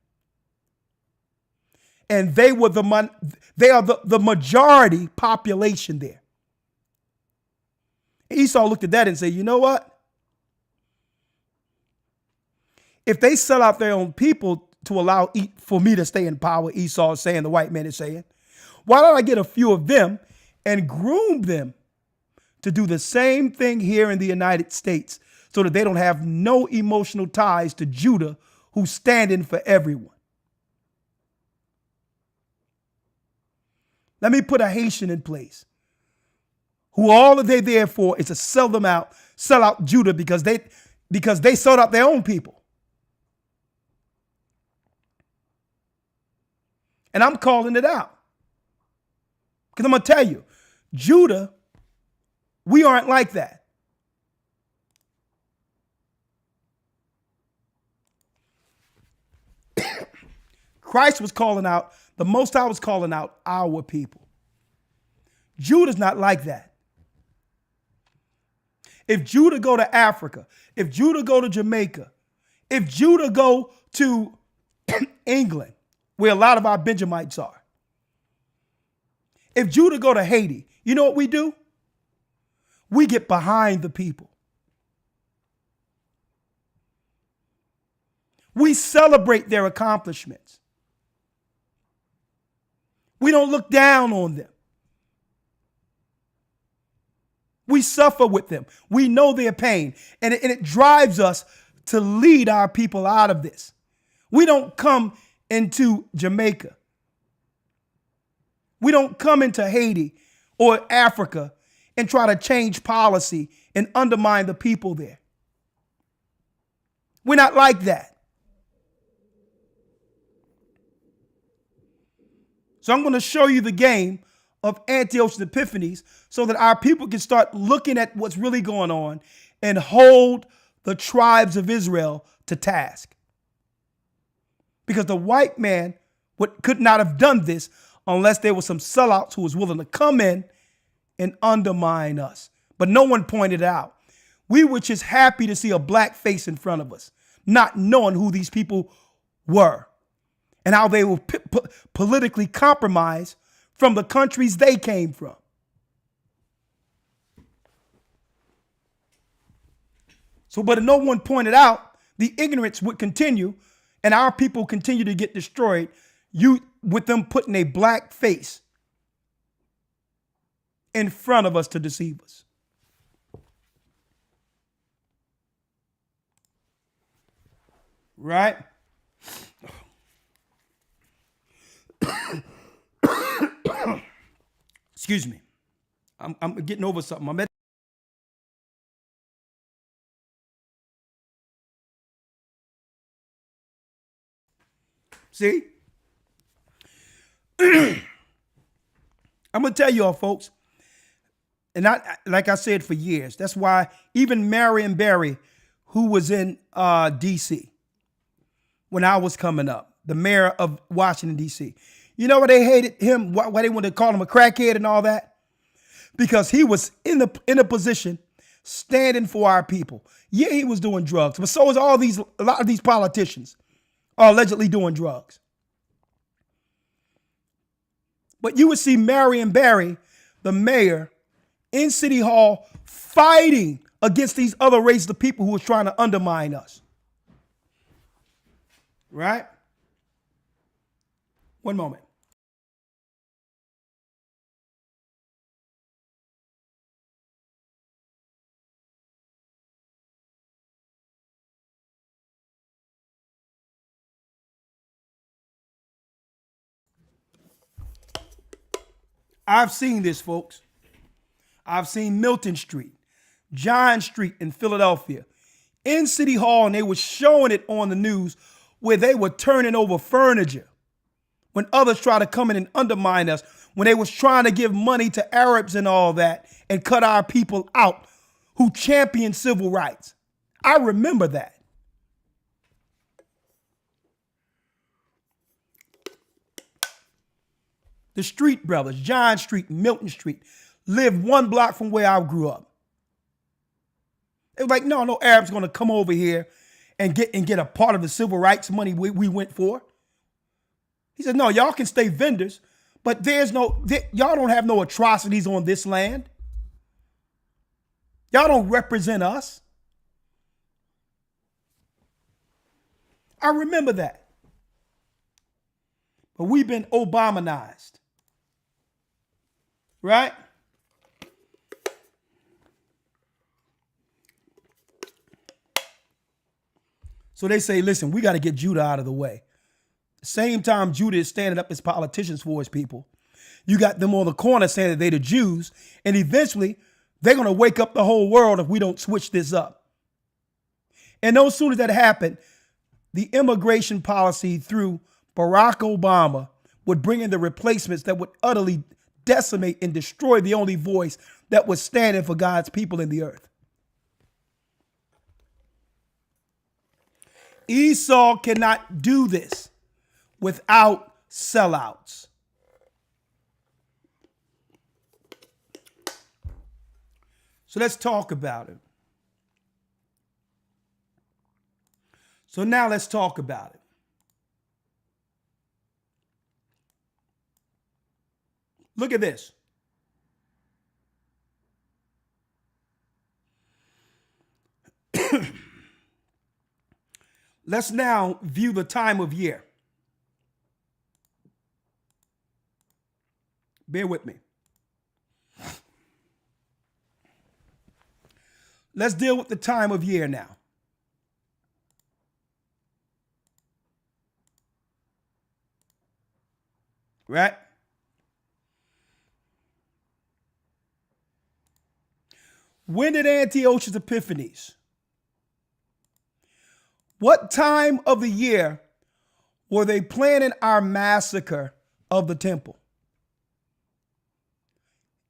And they are the majority population there. Esau looked at that and said, you know what? If they sell out their own people to allow for me to stay in power, Esau is saying, the white man is saying, why don't I get a few of them and groom them to do the same thing here in the United States so that they don't have no emotional ties to Judah, who's standing for everyone. Let me put a Haitian in place who all that they're there for is to sell out Judah because they sold out their own people. And I'm calling it out. Because I'm going to tell you, Judah, we aren't like that. Christ was calling out, the Most High was calling out our people. Judah's not like that. If Judah go to Africa, if Judah go to Jamaica, if Judah go to England, where a lot of our Benjamites are, if Judah go to Haiti, you know what we do? We get behind the people. We celebrate their accomplishments. We don't look down on them. We suffer with them. We know their pain. And it drives us to lead our people out of this. We don't come into Jamaica. We don't come into Haiti or Africa and try to change policy and undermine the people there. We're not like that. So I'm going to show you the game of Antiochus Epiphanes so that our people can start looking at what's really going on and hold the tribes of Israel to task. Because the white man could not have done this unless there were some sellouts who was willing to come in and undermine us. But no one pointed it out. We were just happy to see a black face in front of us, not knowing who these people were and how they were politically compromised from the countries they came from. So, but no one pointed out the ignorance would continue and our people continue to get destroyed, with them putting a black face in front of us to deceive us. Right? Excuse me. I'm getting over something. See? I'm going to tell y'all, folks, and like I said for years, that's why even Marion Barry, who was in D.C. when I was coming up, the mayor of Washington, D.C., you know why they hated him, why they wanted to call him a crackhead and all that? Because he was in a position standing for our people. Yeah, he was doing drugs, but so was a lot of these politicians are allegedly doing drugs. But you would see Marion Barry, the mayor, in City Hall fighting against these other races of people who were trying to undermine us. Right? One moment. I've seen this, folks. I've seen Milton Street, John Street in Philadelphia, in City Hall, and they were showing it on the news where they were turning over furniture when others try to come in and undermine us, when they was trying to give money to Arabs and all that and cut our people out who championed civil rights. I remember that. The Street Brothers, John Street, Milton Street, lived 1 block from where I grew up. It was like, no Arab's going to come over here and get a part of the civil rights money we went for. He said, no, y'all can stay vendors, but y'all don't have no atrocities on this land. Y'all don't represent us. I remember that. But we've been Obamanized. Right? So they say, listen, we got to get Judah out of the way. The same time Judah is standing up as politicians for his people, you got them on the corner saying that they're the Jews, and eventually they're going to wake up the whole world if we don't switch this up. And no sooner that happened, the immigration policy through Barack Obama would bring in the replacements that would utterly decimate and destroy the only voice that was standing for God's people in the earth. Esau cannot do this without sellouts. So let's talk about it. So now let's talk about it. Look at this. Let's now view the time of year. Bear with me. Let's deal with the time of year now. Right? When did Antiochus Epiphanes? What time of the year were they planning our massacre of the temple?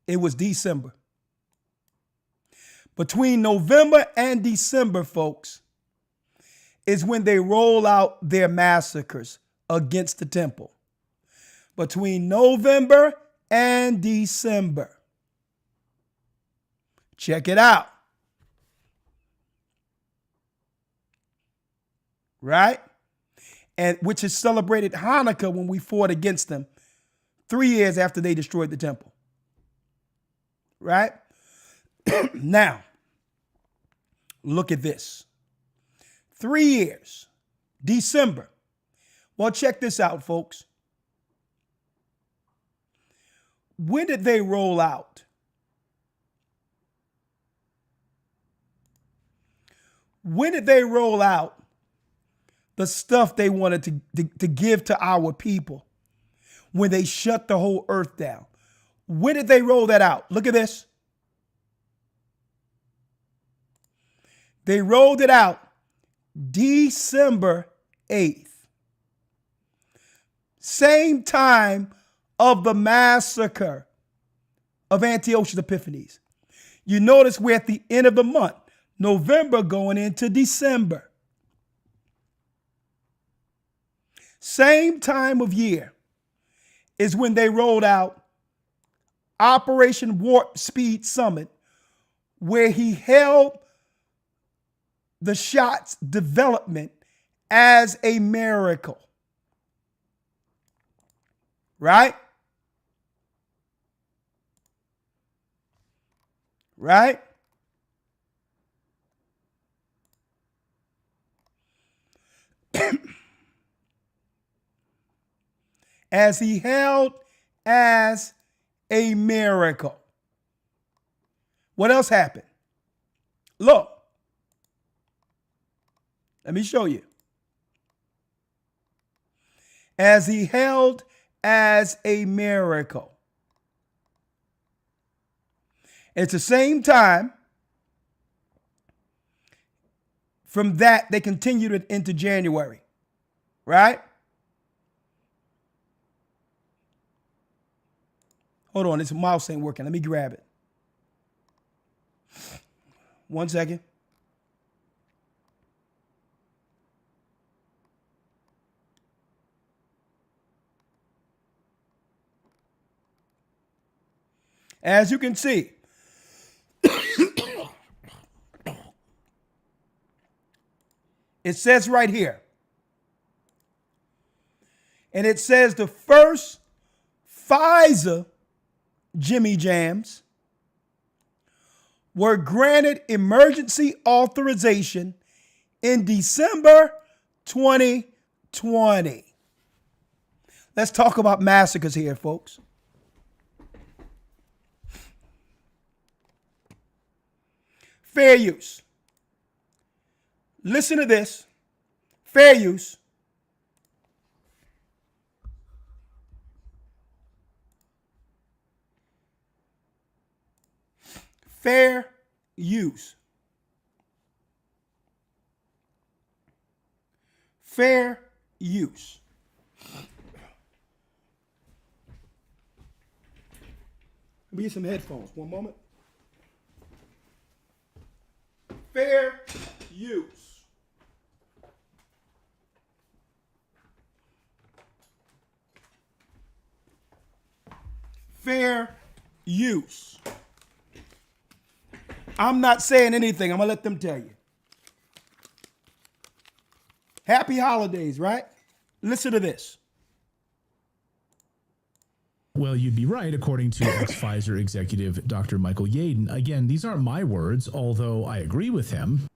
It was December. Between November and December, folks, is when they roll out their massacres against the temple. Between November and December. Check it out. Right? And which is celebrated Hanukkah when we fought against them 3 years after they destroyed the temple. Right? Now, look at this. 3 years, December. Well, check this out, folks. When did they roll out? When did they roll out the stuff they wanted to give to our people when they shut the whole earth down? When did they roll that out? Look at this. They rolled it out December 8th. Same time of the massacre of Antiochus Epiphanes. You notice we're at the end of the month, November going into December. Same time of year is when they rolled out Operation Warp Speed Summit, where he held the shot's development as a miracle. Right? Right? As he held as a miracle. What else happened? Look. Let me show you. As he held as a miracle. It's the same time from that they continued it into January, right? Hold on, this mouse ain't working. Let me grab it. 1 second. As you can see, it says right here, and it says the first Pfizer Jimmy Jams were granted emergency authorization in December 2020. Let's talk about massacres here, folks. Fair use. Listen to this. Fair use. Fair use. Fair use. Let me get some headphones. One moment. Fair use. Fair use. I'm not saying anything. I'm going to let them tell you. Happy holidays, right? Listen to this. Well, you'd be right, according to ex-Pfizer executive Dr. Michael Yaden. Again, these aren't my words, although I agree with him.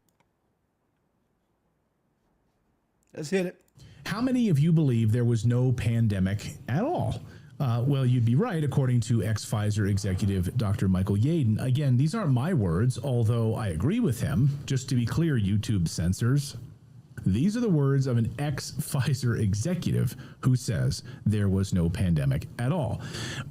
Let's hit it. How many of you believe there was no pandemic at all? Well, you'd be right, according to ex-Pfizer executive Dr. Michael Yaden. Again, these aren't my words, although I agree with him. Just to be clear, YouTube censors. These are the words of an ex-Pfizer executive who says there was no pandemic at all.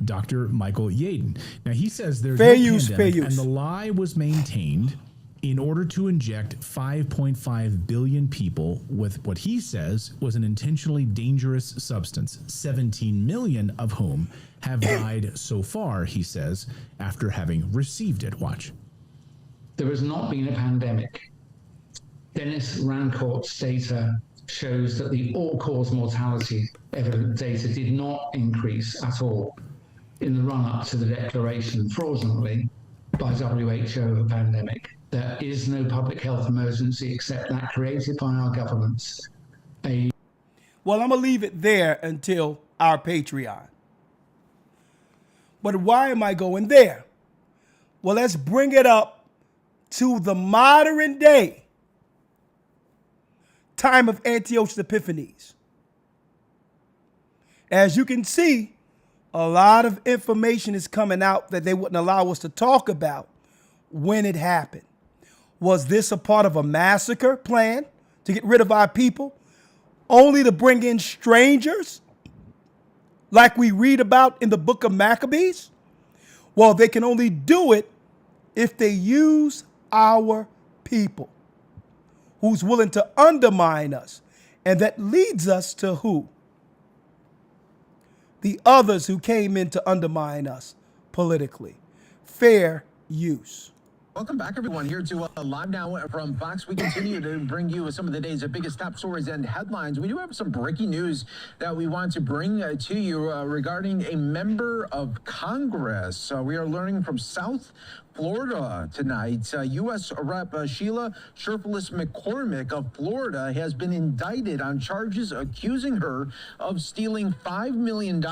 Dr. Michael Yaden. Now, he says there's fair no use, pandemic, fair use. And the lie was maintained in order to inject 5.5 billion people with what he says was an intentionally dangerous substance, 17 million of whom have died so far, he says, after having received it. Watch. There has not been a pandemic. Dennis Rancourt's data shows that the all-cause mortality evidence data did not increase at all in the run-up to the declaration, fraudulently, by WHO of a pandemic. There is no public health emergency except that created by our governments. Well, I'm going to leave it there until our Patreon. But why am I going there? Well, let's bring it up to the modern day time of Antiochus Epiphanes. As you can see, a lot of information is coming out that they wouldn't allow us to talk about when it happened. Was this a part of a massacre plan to get rid of our people, only to bring in strangers like we read about in the book of Maccabees? Well, they can only do it if they use our people, who's willing to undermine us. And that leads us to who? The others who came in to undermine us politically. Fair use. Welcome back, everyone, here to Live Now from Fox. We continue to bring you some of the day's biggest top stories and headlines. We do have some breaking news that we want to bring to you regarding a member of Congress. We are learning from South Florida tonight. U.S. Rep. Sheila Sherfullis McCormick of Florida has been indicted on charges accusing her of stealing $5 million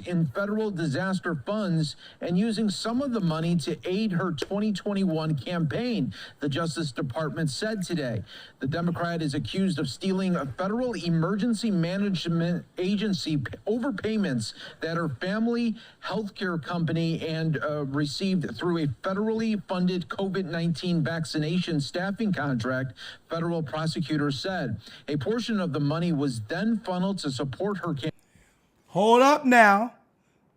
in federal disaster funds and using some of the money to aid her 2021 campaign, the Justice Department said today. The Democrat is accused of stealing a federal emergency management agency overpayments that her family healthcare company and received through a federally funded COVID-19 vaccination staffing contract, federal prosecutors said. A portion of the money was then funneled to support her campaign. Hold up now.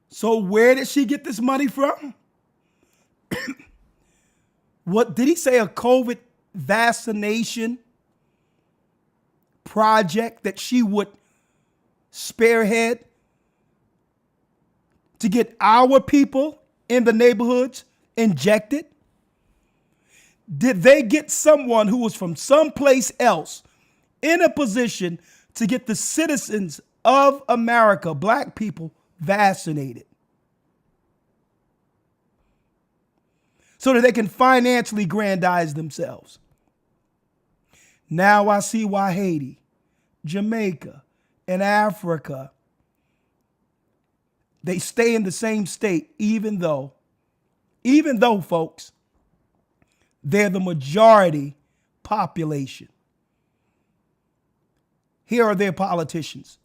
So where did she get this money from? what did he say, a COVID vaccination project that she would spearhead to get our people in the neighborhoods injected? Did they get someone who was from someplace else in a position to get the citizens of America, black people, vaccinated so that they can financially grandize themselves? Now I see why Haiti, Jamaica, and Africa, they stay in the same state, even though, folks, they're the majority population. Here are their politicians.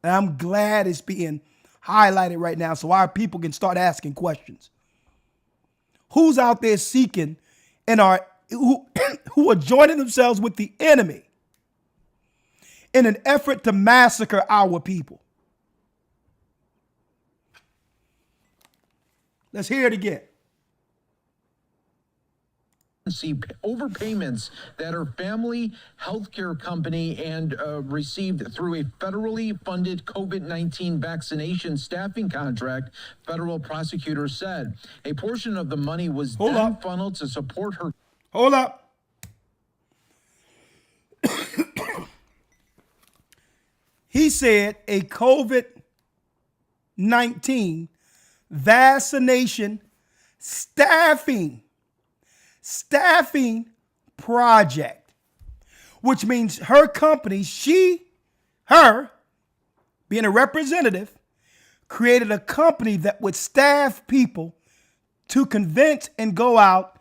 And I'm glad it's being highlighted right now so our people can start asking questions. Who's out there seeking and who are joining themselves with the enemy in an effort to massacre our people? Let's hear it again. See overpayments that her family healthcare company and received through a federally funded COVID-19 vaccination staffing contract, federal prosecutors said. A portion of the money was funneled to support her. Hold up. He said a COVID-19 vaccination staffing project, which means her company, her being a representative, created a company that would staff people to convince and go out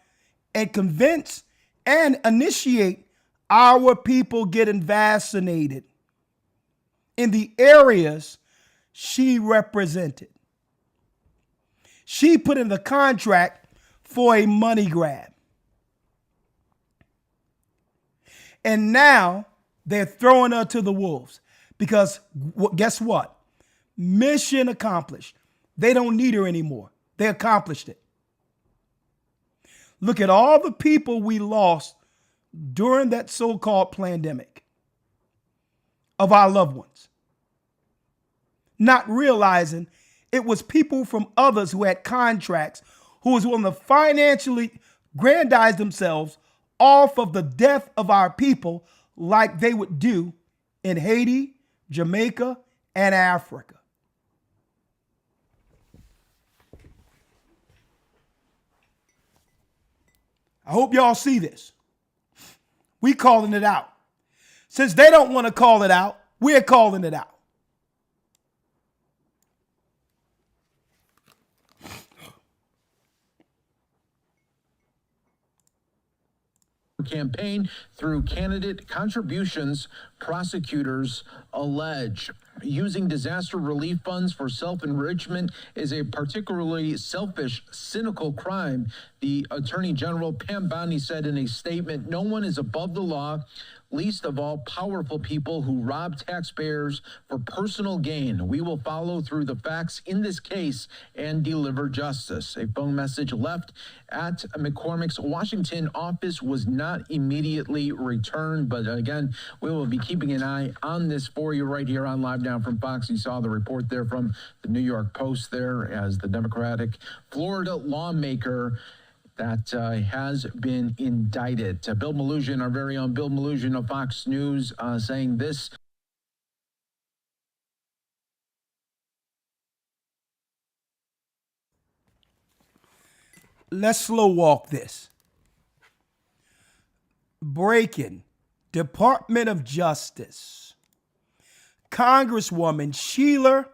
and convince and initiate our people getting vaccinated in the areas she represented. She put in the contract for a money grab. And now they're throwing her to the wolves because guess what? Mission accomplished. They don't need her anymore. They accomplished it. Look at all the people we lost during that so-called pandemic of our loved ones, not realizing it was people from others who had contracts, who was willing to financially grandize themselves off of the death of our people like they would do in Haiti, Jamaica, and Africa. I hope y'all see this. We calling it out. Since they don't want to call it out, we're calling it out. Campaign through candidate contributions, prosecutors allege. Using disaster relief funds for self-enrichment is a particularly selfish, cynical crime, the Attorney General Pam Bondi said in a statement. No one is above the law, least of all powerful people who rob taxpayers for personal gain. We will follow through the facts in this case and deliver justice. A phone message left at McCormick's Washington office was not immediately returned. But again, we will be keeping an eye on this for you right here on Live Down from Fox. You saw the report there from the New York Post there as the Democratic Florida lawmaker that has been indicted. Bill Malugin, our very own Bill Malugin of Fox News, saying this. Let's slow walk this. Breaking. Department of Justice. Congresswoman Sheila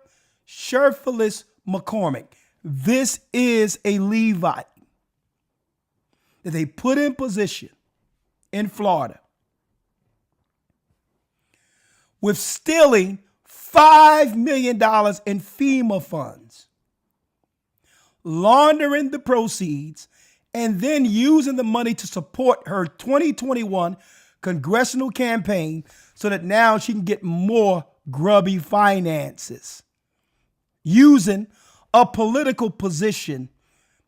Sherfilis McCormick. This is a Levite that they put in position in Florida with stealing $5 million in FEMA funds, laundering the proceeds, and then using the money to support her 2021 congressional campaign so that now she can get more grubby finances. using a political position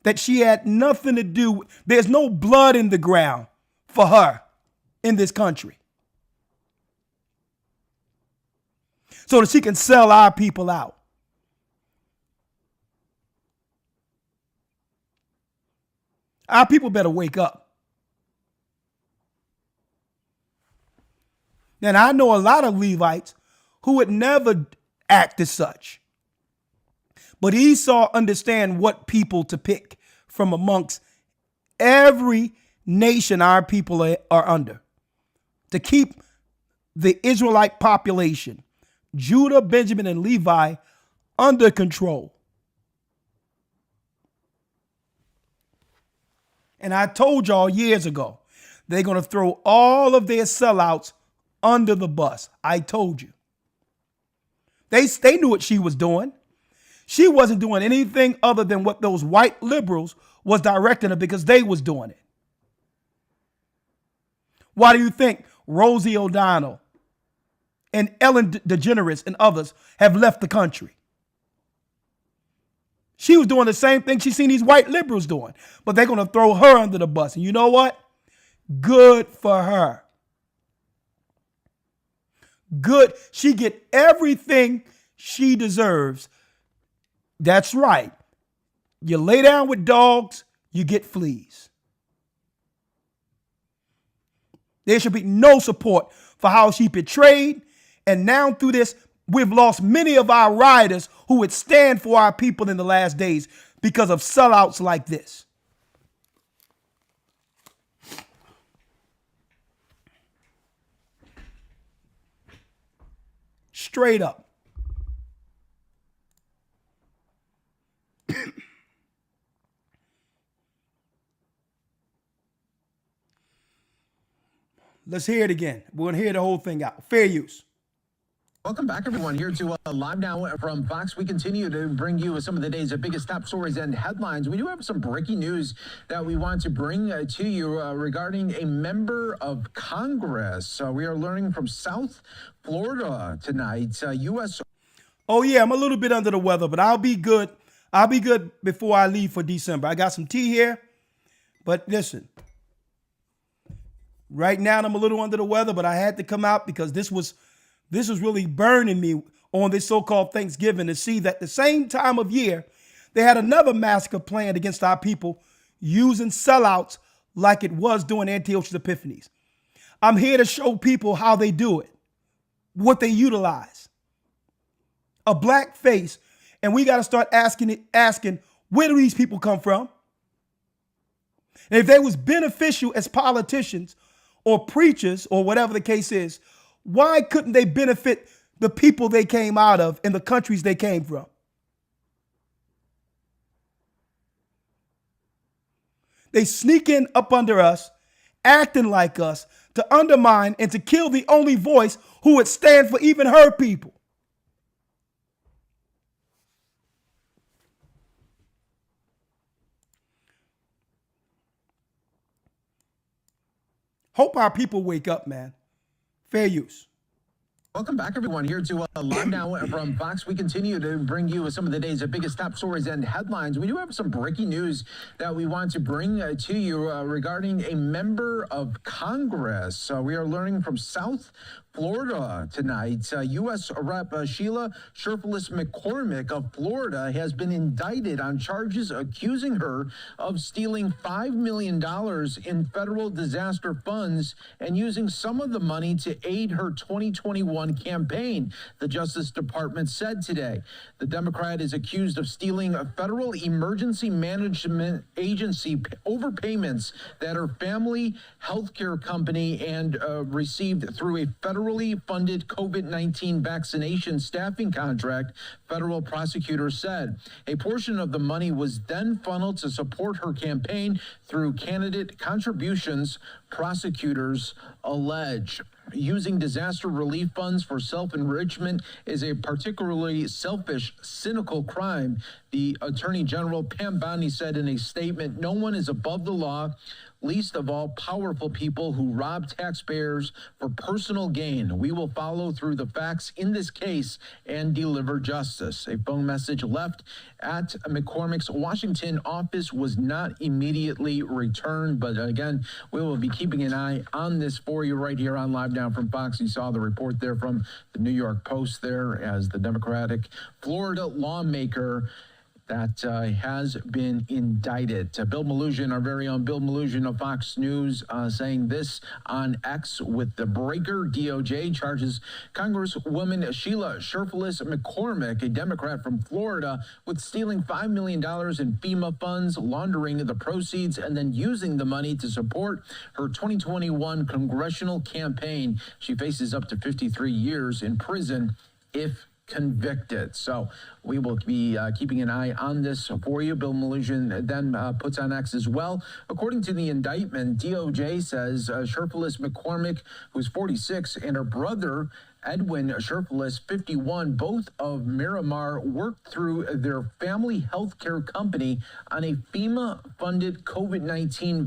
that she had nothing to do with. There's no blood in the ground for her in this country. So that she can sell our people out. Our people better wake up. And I know a lot of Levites who would never act as such. But Esau understand what people to pick from amongst every nation our people are under to keep the Israelite population, Judah, Benjamin, and Levi, under control. And I told y'all years ago, they're going to throw all of their sellouts under the bus. I told you. They knew what she was doing. She wasn't doing anything other than what those white liberals was directing her because they was doing it. Why do you think Rosie O'Donnell and Ellen DeGeneres and others have left the country? She was doing the same thing she's seen these white liberals doing, but they're going to throw her under the bus. And you know what? Good for her. Good. She get everything she deserves. That's right. You lay down with dogs, you get fleas. There should be no support for how she betrayed. And now through this, we've lost many of our riders who would stand for our people in the last days because of sellouts like this. Straight up. Let's hear it again. We're going to hear the whole thing out. Fair use. Welcome back, everyone, here to Live Now from Fox. We continue to bring you some of the day's biggest top stories and headlines. We do have some breaking news that we want to bring to you regarding a member of Congress. We are learning from South Florida tonight. U.S. Oh, yeah, I'm a little bit under the weather, but I'll be good. I'll be good before I leave for December. I got some tea here, but listen. Right now, I'm a little under the weather, but I had to come out because this was really burning me on this so-called Thanksgiving to see that the same time of year, they had another massacre planned against our people using sellouts like it was during Antiochus Epiphanes. I'm here to show people how they do it, what they utilize. A black face, and we got to start asking, where do these people come from? And if they was beneficial as politicians or preachers or whatever the case is, why couldn't they benefit the people they came out of and the countries they came from? They sneak in up under us, acting like us, to undermine and to kill the only voice who would stand for even her people. Hope our people wake up, man. Fair use. Welcome back, everyone, here to Live Now from Fox. We continue to bring you some of the day's biggest top stories and headlines. We do have some breaking news that we want to bring to you regarding a member of Congress. We are learning from South Florida tonight. U.S. Rep. Sheila Sherfullis McCormick of Florida has been indicted on charges accusing her of stealing $5 million in federal disaster funds and using some of the money to aid her 2021 campaign, the Justice Department said today. The Democrat is accused of stealing a federal emergency management agency overpayments that her family healthcare company and received through a federally funded COVID-19 vaccination staffing contract, federal prosecutors said. A portion of the money was then funneled to support her campaign through candidate contributions, prosecutors allege. Using disaster relief funds for self-enrichment is a particularly selfish, cynical crime, the Attorney General Pam Bondi said in a statement. No one is above the law. least of all powerful people who rob taxpayers for personal gain. We will follow through the facts in this case and deliver justice. A phone message left at McCormick's Washington office was not immediately returned, but again, we will be keeping an eye on this for you right here on Live Now from Fox. You saw the report there from the New York Post there as the Democratic Florida lawmaker that has been indicted. Bill Malugin, our very own Bill Malugin of Fox News, saying this on X with the breaker. DOJ charges Congresswoman Sheila Sherfless McCormick, a Democrat from Florida, with stealing $5 million in FEMA funds, laundering the proceeds, and then using the money to support her 2021 congressional campaign. She faces up to 53 years in prison if convicted. So we will be keeping an eye on this for you. Bill Malugin then puts on X as well. According to the indictment, DOJ says Sherfless McCormick, who's 46, and her brother Edwin Sherfless, 51, both of Miramar, worked through their family health care company on a FEMA-funded COVID-19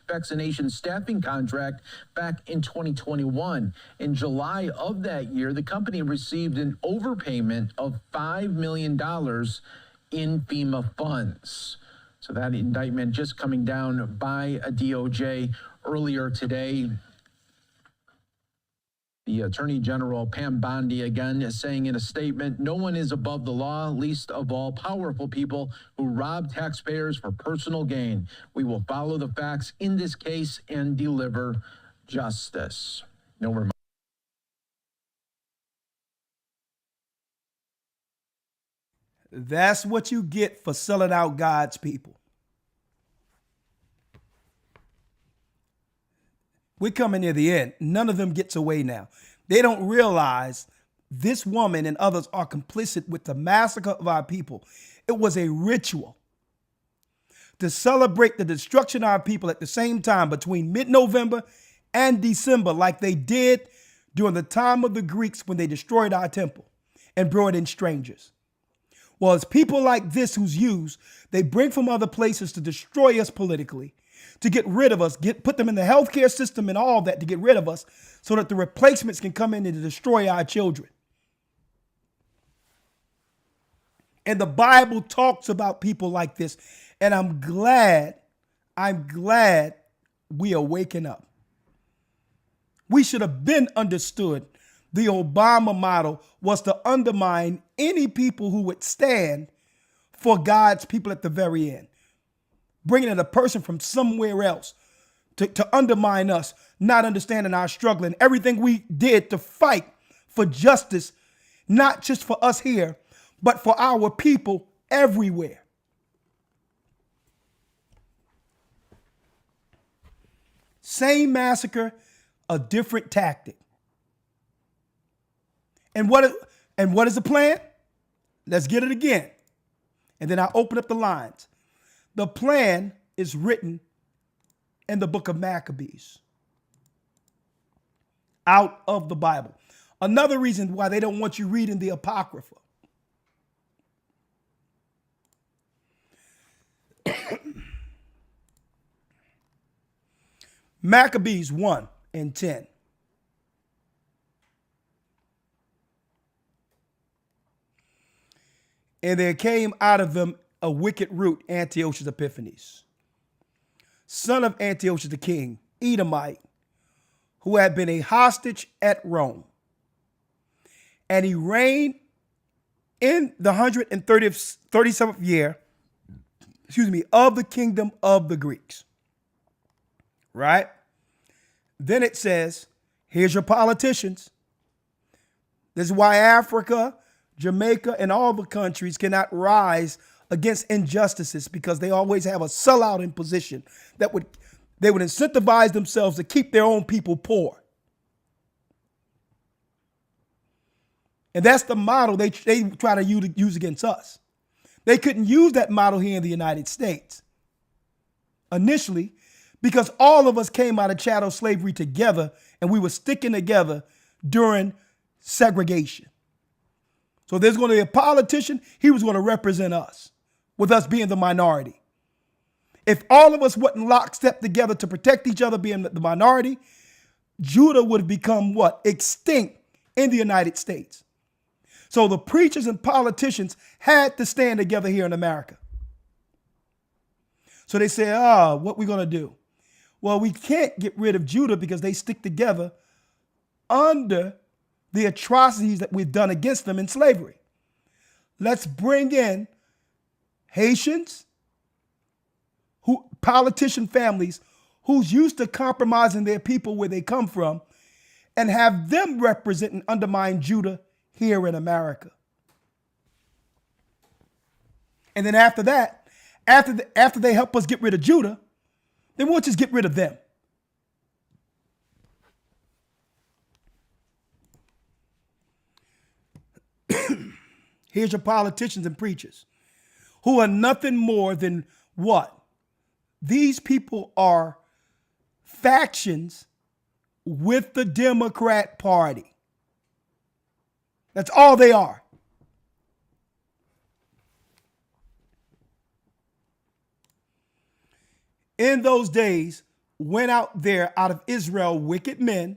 vaccination staffing contract back in 2021. In July of that year, the company received an overpayment of $5 million in FEMA funds. So that indictment just coming down by a DOJ earlier today. The Attorney General, Pam Bondi, again, is saying in a statement, no one is above the law, least of all powerful people who rob taxpayers for personal gain. We will follow the facts in this case and deliver justice. No reminder. That's what you get for selling out God's people. We're coming near the end. None of them gets away now. They don't realize this woman and others are complicit with the massacre of our people. It was a ritual to celebrate the destruction of our people at the same time between mid-November and December, like they did during the time of the Greeks when they destroyed our temple and brought in strangers. Well, it's people like this who's used, they bring from other places to destroy us politically, to get rid of us, put them in the healthcare system and all that to get rid of us so that the replacements can come in and destroy our children. And the Bible talks about people like this. And I'm glad we are waking up. We should have been understood the Obama model was to undermine any people who would stand for God's people at the very end. Bringing in a person from somewhere else to undermine us, not understanding our struggle and everything we did to fight for justice, not just for us here, but for our people everywhere. Same massacre, a different tactic. And what is the plan? Let's get it again. And then I open up the lines. The plan is written in the book of Maccabees, out of the Bible. Another reason why they don't want you reading the Apocrypha. Maccabees 1 and 10. And there came out of them a wicked root, Antiochus Epiphanes, son of Antiochus the king, Edomite, who had been a hostage at Rome. And he reigned in the 137th year, of the kingdom of the Greeks. Right? Then it says, here's your politicians. This is why Africa, Jamaica, and all the countries cannot rise against injustices, because they always have a sellout in position that they would incentivize themselves to keep their own people poor. And that's the model they try to use against us. They couldn't use that model here in the United States initially, because all of us came out of chattel slavery together and we were sticking together during segregation. So there's going to be a politician, he was going to represent us, with us being the minority. If all of us wasn't lockstep together to protect each other, being the minority, Judah would have become what? Extinct in the United States. So the preachers and politicians had to stand together here in America. So they say, what we going to do? Well, we can't get rid of Judah because they stick together under the atrocities that we've done against them in slavery. Let's bring in Haitians, politician families who's used to compromising their people where they come from, and have them represent and undermine Judah here in America. And then after that, after they help us get rid of Judah, then we'll just get rid of them. Here's your politicians and preachers who are nothing more than what? These people are factions with the Democrat Party. That's all they are. In those days, went out there out of Israel wicked men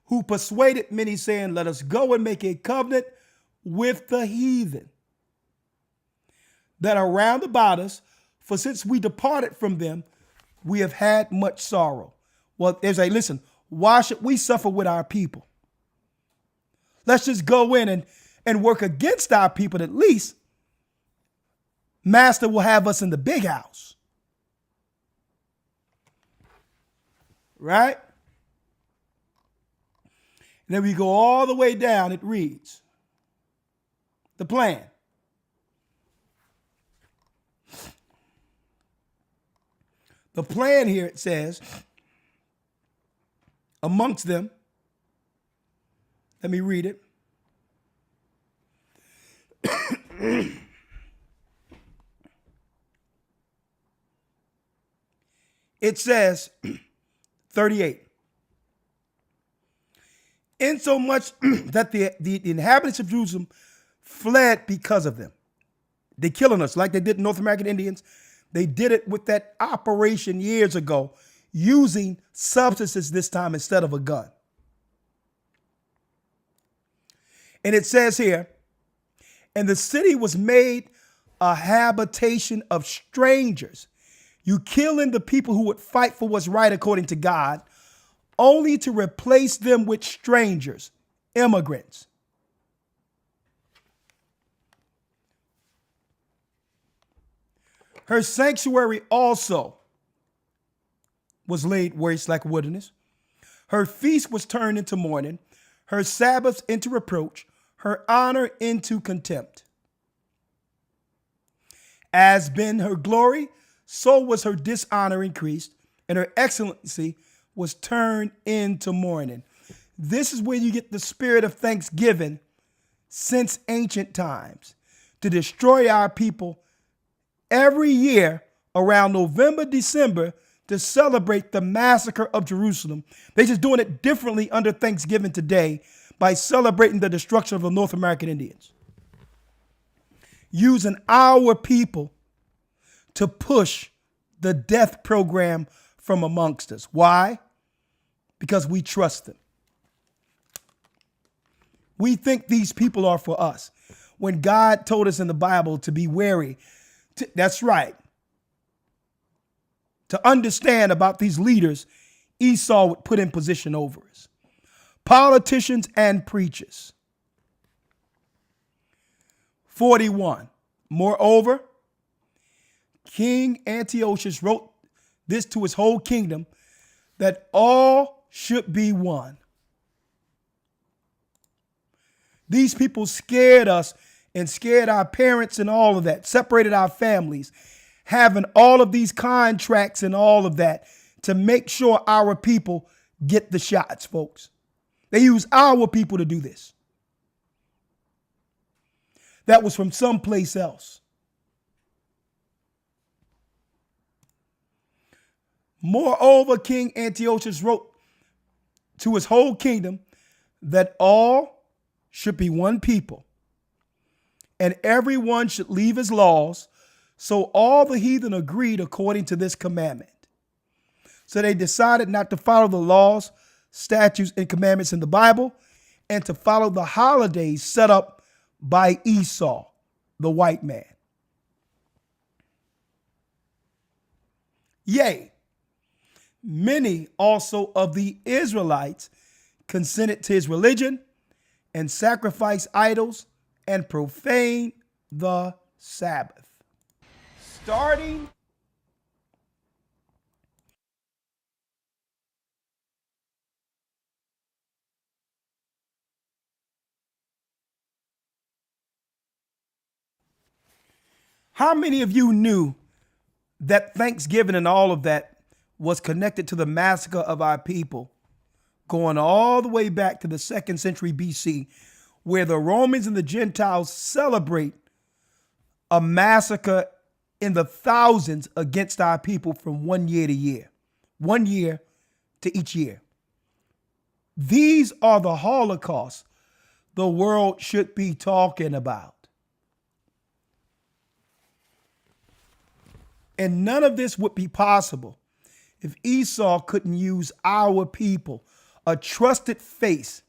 who persuaded many, saying, let us go and make a covenant with the heathen that are round about us, for since we departed from them, we have had much sorrow. Well, they say, listen, why should we suffer with our people? Let's just go in and work against our people. At least Master will have us in the big house. Right? And then we go all the way down. It reads, the plan. The plan here, it says, amongst them, let me read it. It says, 38. Insomuch that the inhabitants of Jerusalem fled because of them. They're killing us like they did North American Indians. They did it with that operation years ago, using substances this time instead of a gun. And it says here, and the city was made a habitation of strangers. You killing the people who would fight for what's right according to God, only to replace them with strangers, immigrants. Her sanctuary also was laid waste like wilderness. Her feast was turned into mourning, her Sabbaths into reproach, her honor into contempt. As been her glory, so was her dishonor increased, and her excellency was turned into mourning. This is where you get the spirit of thanksgiving since ancient times, to destroy our people every year around November, December, to celebrate the massacre of Jerusalem. They're just doing it differently under Thanksgiving today by celebrating the destruction of the North American Indians. Using our people to push the death program from amongst us. Why? Because we trust them. We think these people are for us. When God told us in the Bible to be wary, that's right. To understand about these leaders Esau would put in position over us. Politicians and preachers. 41. Moreover, King Antiochus wrote this to his whole kingdom, that all should be one. These people scared us and scared our parents and all of that, separated our families, having all of these contracts and all of that to make sure our people get the shots, folks. They use our people to do this. That was from someplace else. Moreover, King Antiochus wrote to his whole kingdom that all should be one people, and everyone should leave his laws, So all the heathen agreed according to this commandment. So they decided not to follow the laws, statutes, and commandments in the Bible, and to follow the holidays set up by Esau, the white man. Yea, many also of the Israelites consented to his religion and sacrificed idols and profaned the Sabbath. Starting How many of you knew that Thanksgiving and all of that was connected to the massacre of our people, going all the way back to the 2nd century BC, where the Romans and the Gentiles celebrate a massacre in the thousands against our people from 1 year to year, 1 year to each year? These are the Holocausts the world should be talking about. And none of this would be possible if Esau couldn't use our people, a trusted face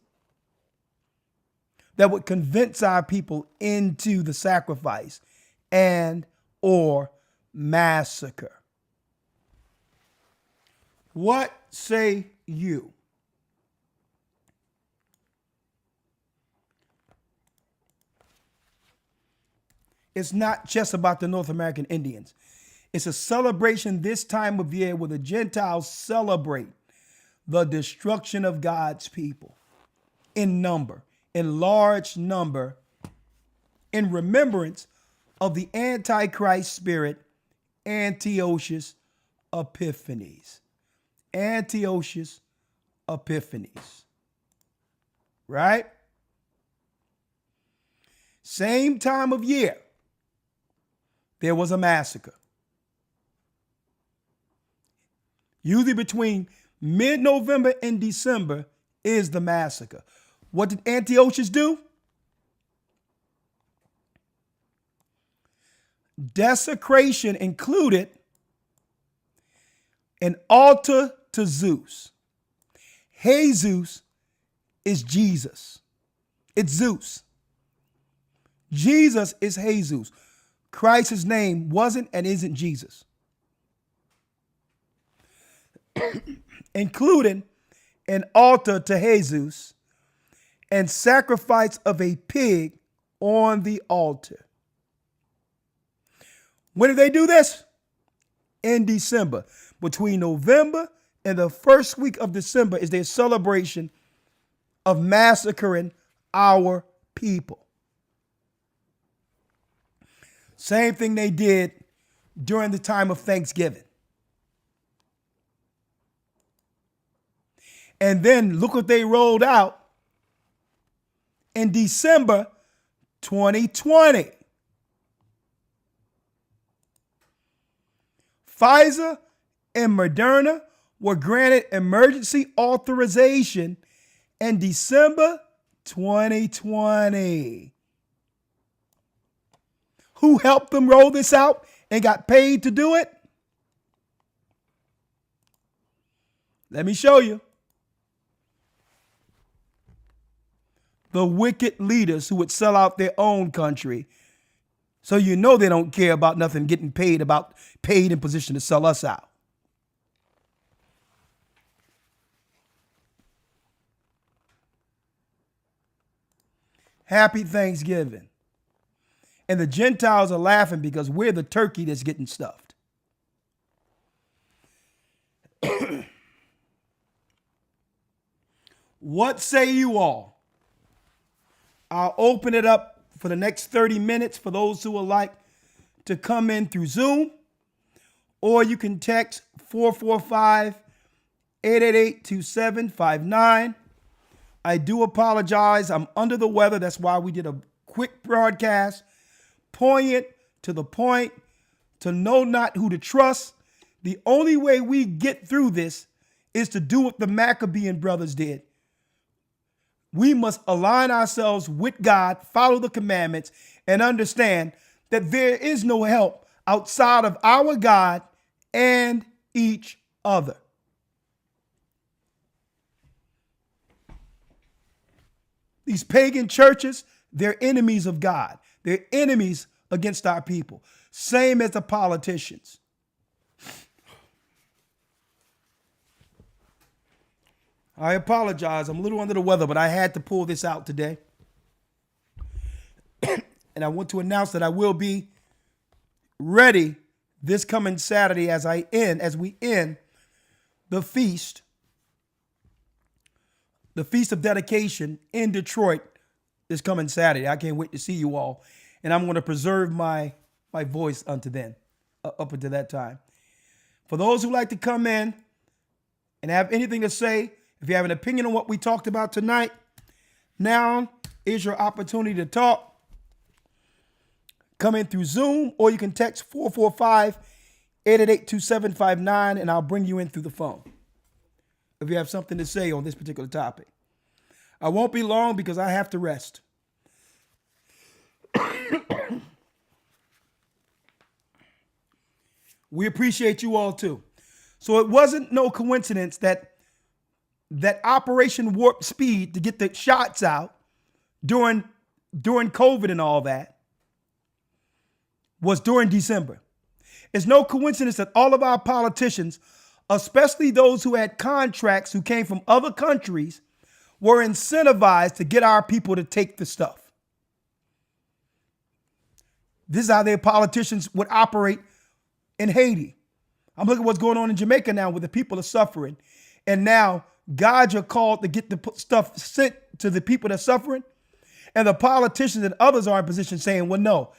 that would convince our people into the sacrifice and or massacre. What say you? It's not just about the North American Indians. It's a celebration this time of year where the Gentiles celebrate the destruction of God's people in number, in large number, in remembrance of the Antichrist spirit, Antiochus Epiphanes. Antiochus Epiphanes. Right? Same time of year, there was a massacre. Usually between mid-November and December is the massacre. What did Antiochus do? Desecration included an altar to Zeus. Jesus is Jesus. It's Zeus. Jesus is Jesus. Christ's name wasn't and isn't Jesus. Including an altar to Jesus and sacrifice of a pig on the altar. When did they do this? In December. Between November and the first week of December is their celebration of massacring our people. Same thing they did during the time of Thanksgiving. And then look what they rolled out in December 2020. Pfizer and Moderna were granted emergency authorization in December 2020. Who helped them roll this out and got paid to do it? Let me show you. The wicked leaders who would sell out their own country. So you know they don't care about nothing getting paid in position to sell us out. Happy Thanksgiving. And the Gentiles are laughing because we're the turkey that's getting stuffed. What say you all? I'll open it up for the next 30 minutes for those who would like to come in through Zoom, or you can text 445-888-2759. I do apologize. I'm under the weather. That's why we did a quick broadcast, poignant, to the point, to know not who to trust. The only way we get through this is to do what the Maccabean brothers did. We must align ourselves with God, follow the commandments, and understand that there is no help outside of our God and each other. These pagan churches, they're enemies of God. They're enemies against our people. Same as the politicians. I apologize. I'm a little under the weather, but I had to pull this out today. And I want to announce that I will be ready this coming Saturday as we end the feast of dedication in Detroit this coming Saturday. I can't wait to see you all. And I'm going to preserve my voice unto then, up until that time. For those who like to come in and have anything to say, if you have an opinion on what we talked about tonight, now is your opportunity to talk. Come in through Zoom, or you can text 445-888-2759, and I'll bring you in through the phone if you have something to say on this particular topic. I won't be long because I have to rest. We appreciate you all too. So it wasn't no coincidence that Operation Warp Speed to get the shots out during COVID and all that was during December. It's no coincidence that all of our politicians, especially those who had contracts who came from other countries, were incentivized to get our people to take the stuff. This is how their politicians would operate in Haiti. I'm looking at what's going on in Jamaica now, where the people are suffering. And now God, you're called to get the stuff sent to the people that are suffering. And the politicians and others are in position saying, well, no,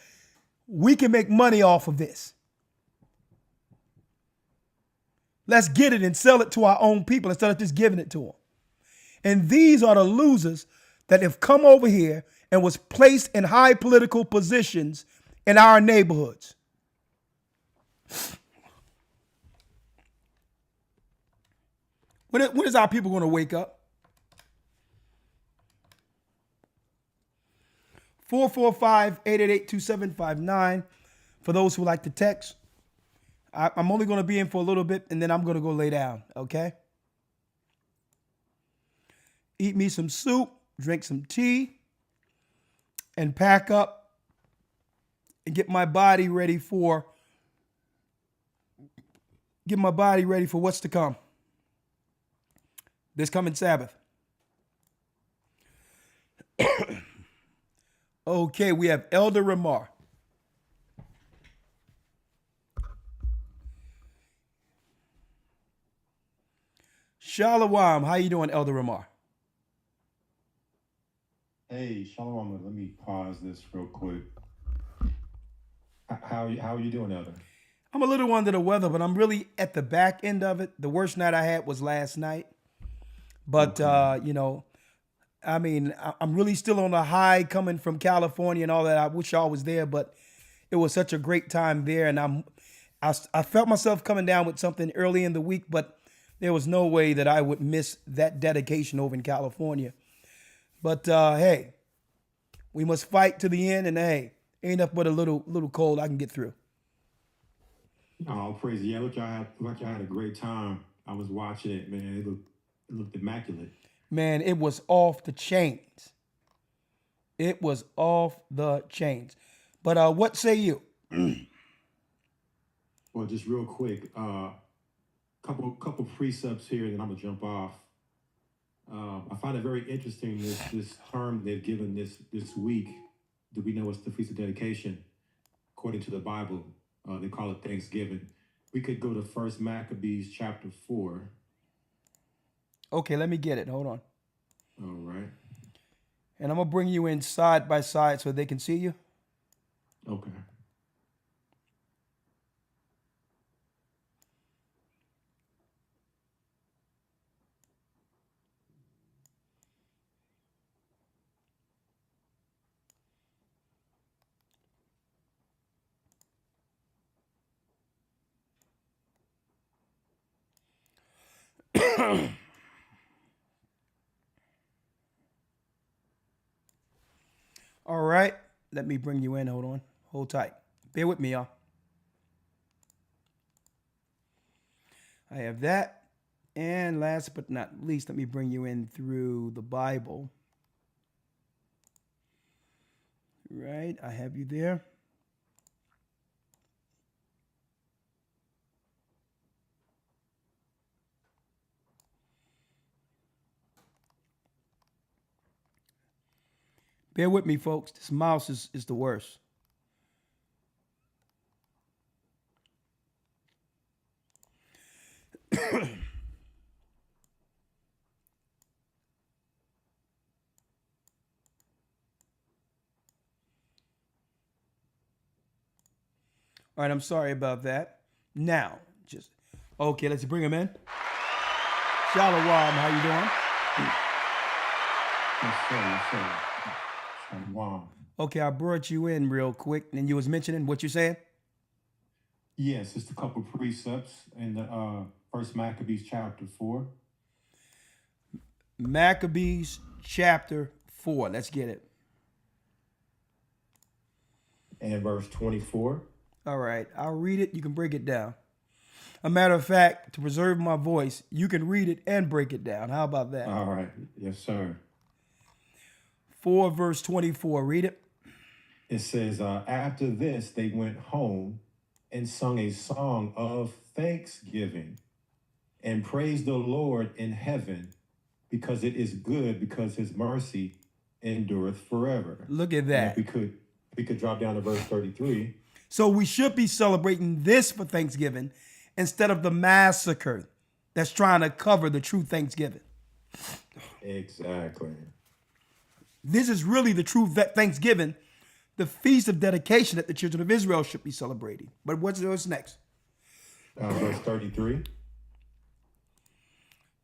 we can make money off of this. Let's get it and sell it to our own people instead of just giving it to them. And these are the losers that have come over here and was placed in high political positions in our neighborhoods. When is our people going to wake up? 445-888-2759 for those who like to text. I'm only going to be in for a little bit, and then I'm going to go lay down, okay? Eat me some soup, drink some tea, and pack up and get my body ready for what's to come this coming Sabbath. Okay, we have Elder Ramar. Shalom. How you doing, Elder Ramar? Hey, Shalom. Let me pause this real quick. How are you doing, Elder? I'm a little under the weather, but I'm really at the back end of it. The worst night I had was last night. But, okay. I'm really still on a high coming from California and all that. I wish I was there, but it was such a great time there. And I felt myself coming down with something early in the week, but there was no way that I would miss that dedication over in California. But, hey, we must fight to the end. And, hey, ain't up but a little cold I can get through. Oh, praise. Yeah, look, y'all had a great time. I was watching it, man. It looked immaculate. Man, it was off the chains. It was off the chains. But what say you? Well, just real quick, couple precepts here, then I'm gonna jump off. I find it very interesting this term they've given this week. Do we know it's the Feast of Dedication? According to the Bible, they call it Thanksgiving. We could go to 1 Maccabees chapter 4. Okay, let me get it. Hold on. All right. And I'm going to bring you in side by side so they can see you. Okay. All right. Let me bring you in. Hold on. Hold tight. Bear with me, y'all. I have that. And last but not least, let me bring you in through the Bible. Right, I have you there. Bear with me, folks. This mouse is the worst. All right, I'm sorry about that. Now, just okay. Let's bring him in. Shalom, how you doing? Yes, sir. Yes, sir. Shalom. Okay, I brought you in real quick, and you was mentioning what you saying. Yes, just a couple precepts in the First Maccabees chapter 4. Maccabees chapter 4. Let's get it. And verse 24. All right, I'll read it. You can break it down. A matter of fact, to preserve my voice, you can read it and break it down. How about that? All right. Yes, sir. 4 verse 24. Read it. It says, after this, they went home and sung a song of thanksgiving and praised the Lord in heaven because it is good, because his mercy endureth forever. Look at that. And if we could drop down to verse 33. So we should be celebrating this for Thanksgiving instead of the massacre that's trying to cover the true Thanksgiving. Exactly. This is really the true Thanksgiving, the feast of dedication that the children of Israel should be celebrating. But what's next? Verse 33.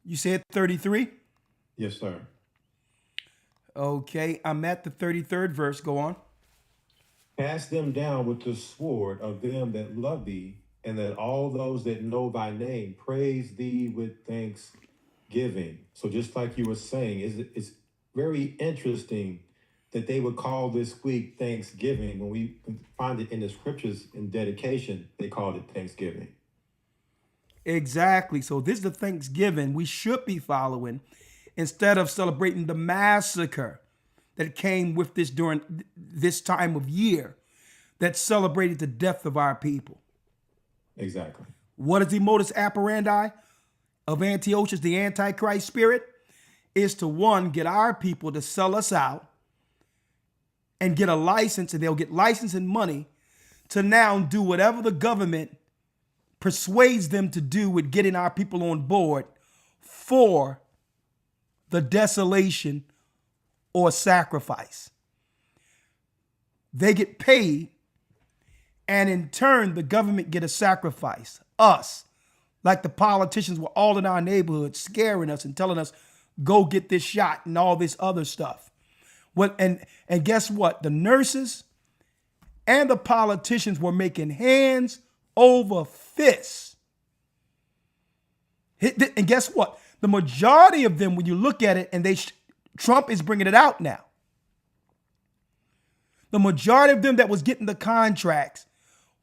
You said 33? Yes, sir. Okay, I'm at the 33rd verse. Go on. Cast them down with the sword of them that love thee, and that all those that know thy name praise thee with thanksgiving. So just like you were saying, it's very interesting that they would call this week Thanksgiving. When we find it in the scriptures in dedication, they called it Thanksgiving. Exactly. So this is the Thanksgiving we should be following instead of celebrating the massacre that came with this during this time of year that celebrated the death of our people. Exactly. What is the modus operandi of Antiochus, the Antichrist spirit? Is to, one, get our people to sell us out and get a license, and they'll get license and money to now do whatever the government persuades them to do with getting our people on board for the desolation or sacrifice. They get paid, and in turn, the government get a sacrifice. Us, like the politicians were all in our neighborhood scaring us and telling us, go get this shot and all this other stuff. And guess what? The nurses and the politicians were making hands over fists. And guess what? The majority of them, when you look at it, and Trump is bringing it out now. The majority of them that was getting the contracts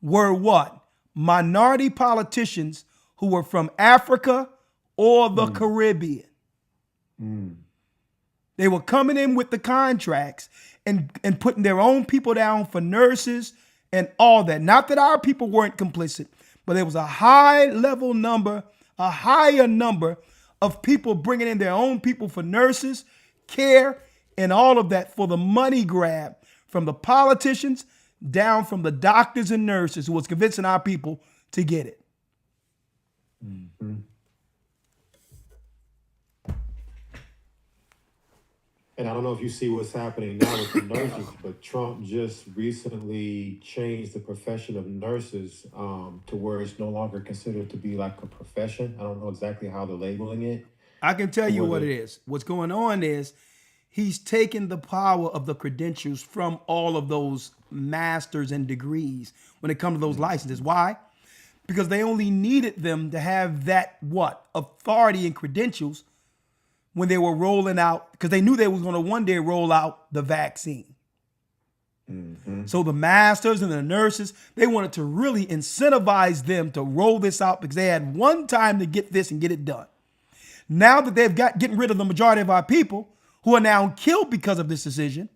were what? Minority politicians who were from Africa or the Caribbean. They were coming in with the contracts and putting their own people down for nurses and all that. Not that our people weren't complicit, but there was a higher number of people bringing in their own people for nurses, care, and all of that for the money grab from the politicians down from the doctors and nurses who was convincing our people to get it. Mm-hmm. And I don't know if you see what's happening now with the nurses, but Trump just recently changed the profession of nurses to where it's no longer considered to be like a profession. I don't know exactly how they're labeling it. I can tell you what it is. What's going on is he's taken the power of the credentials from all of those masters and degrees when it comes to those licenses. Why? Because they only needed them to have that, authority and credentials when they were rolling out, because they knew they was going to one day roll out the vaccine. So the masters and the nurses, they wanted to really incentivize them to roll this out because they had one time to get this and get it done. Now that they've getting rid of the majority of our people who are now killed because of this decision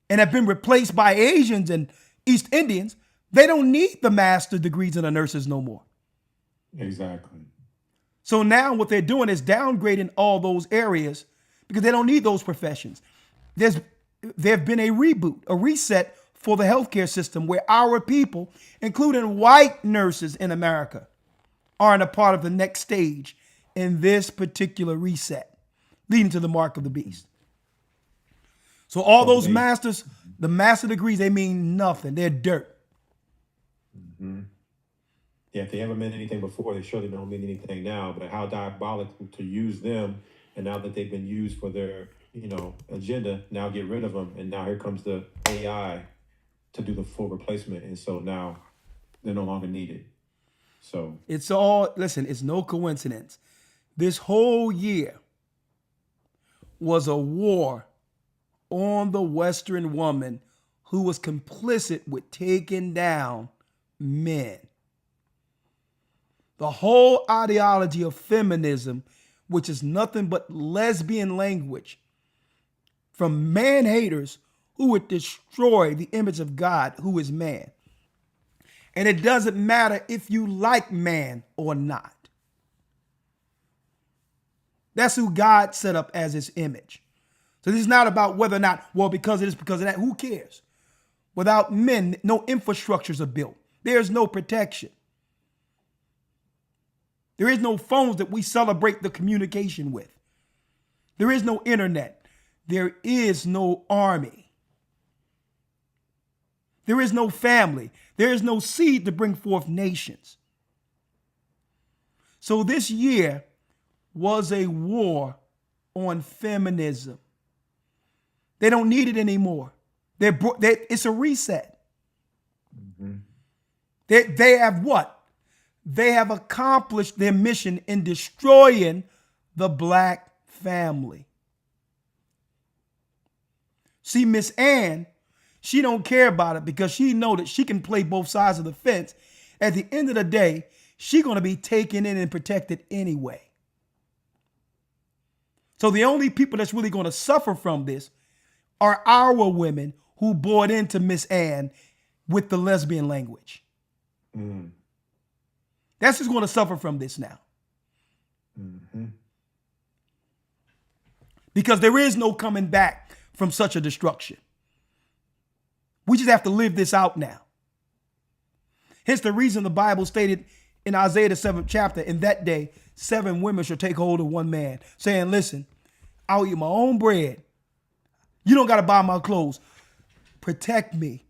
and have been replaced by Asians and East Indians, they don't need the master degrees and the nurses no more. Exactly. So now what they're doing is downgrading all those areas because they don't need those professions. There's been a reboot, a reset for the healthcare system where our people, including white nurses in America, are in a part of the next stage in this particular reset, leading to the mark of the beast. So all those masters, the master degrees, they mean nothing. They're dirt. Yeah, if they ever meant anything before, they surely don't mean anything now. But how diabolical to use them, and now that they've been used for their, agenda, now get rid of them, and now here comes the AI to do the full replacement, and so now they're no longer needed. So it's no coincidence. This whole year was a war on the Western woman who was complicit with taking down men. The whole ideology of feminism, which is nothing but lesbian language from man haters who would destroy the image of God, who is man. And it doesn't matter if you like man or not. That's who God set up as his image. So this is not about whether or not, well, because of this, because of that, who cares? Without men, no infrastructures are built. There's no protection. There is no phones that we celebrate the communication with. There is no internet. There is no army. There is no family. There is no seed to bring forth nations. So this year was a war on feminism. They don't need it anymore. It's a reset. They have what? They have accomplished their mission in destroying the black family. See, Miss Ann, she don't care about it because she know that she can play both sides of the fence. At the end of the day, she's going to be taken in and protected anyway. So the only people that's really going to suffer from this are our women who bought into Miss Ann with the lesbian language. That's who's going to suffer from this now. Because there is no coming back from such a destruction. We just have to live this out now. Hence the reason the Bible stated in Isaiah the 7th chapter, in that day, 7 women shall take hold of one man, saying, listen, I'll eat my own bread. You don't got to buy my clothes. Protect me.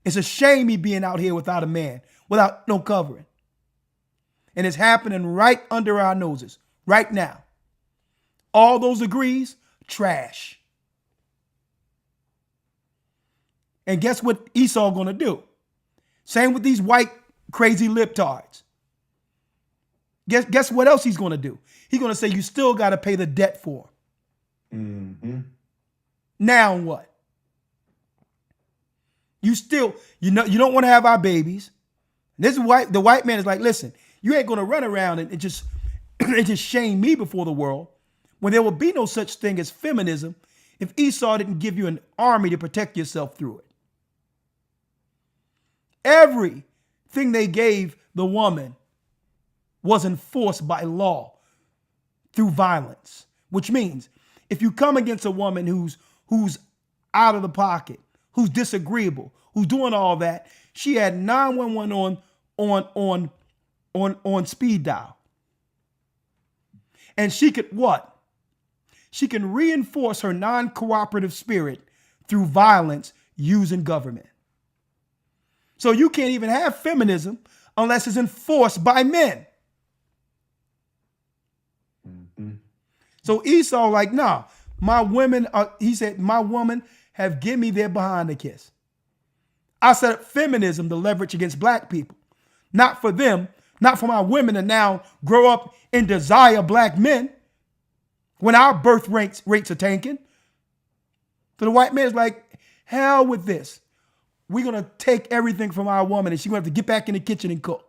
It's a shame me being out here without a man, without no covering. And it's happening right under our noses, right now. All those degrees, trash. And guess what Esau gonna do? Same with these white crazy libtards. Guess what else he's gonna do? He's gonna say you still gotta pay the debt for him. Now what? You don't want to have our babies. This is why the white man is like, listen, you ain't gonna run around and just shame me before the world when there will be no such thing as feminism if Esau didn't give you an army to protect yourself through it. Everything they gave the woman was enforced by law through violence, which means if you come against a woman who's out of the pocket, who's disagreeable, who's doing all that, she had 911 on speed dial. And she could what? She can reinforce her non-cooperative spirit through violence using government. So you can't even have feminism unless it's enforced by men. So Esau like, nah, my women he said, my women have given me their behind a kiss. I set up feminism to leverage against black people. Not for them, not for my women to now grow up and desire black men when our birth rates are tanking. So the white man is like, hell with this. We're going to take everything from our woman and she's going to have to get back in the kitchen and cook.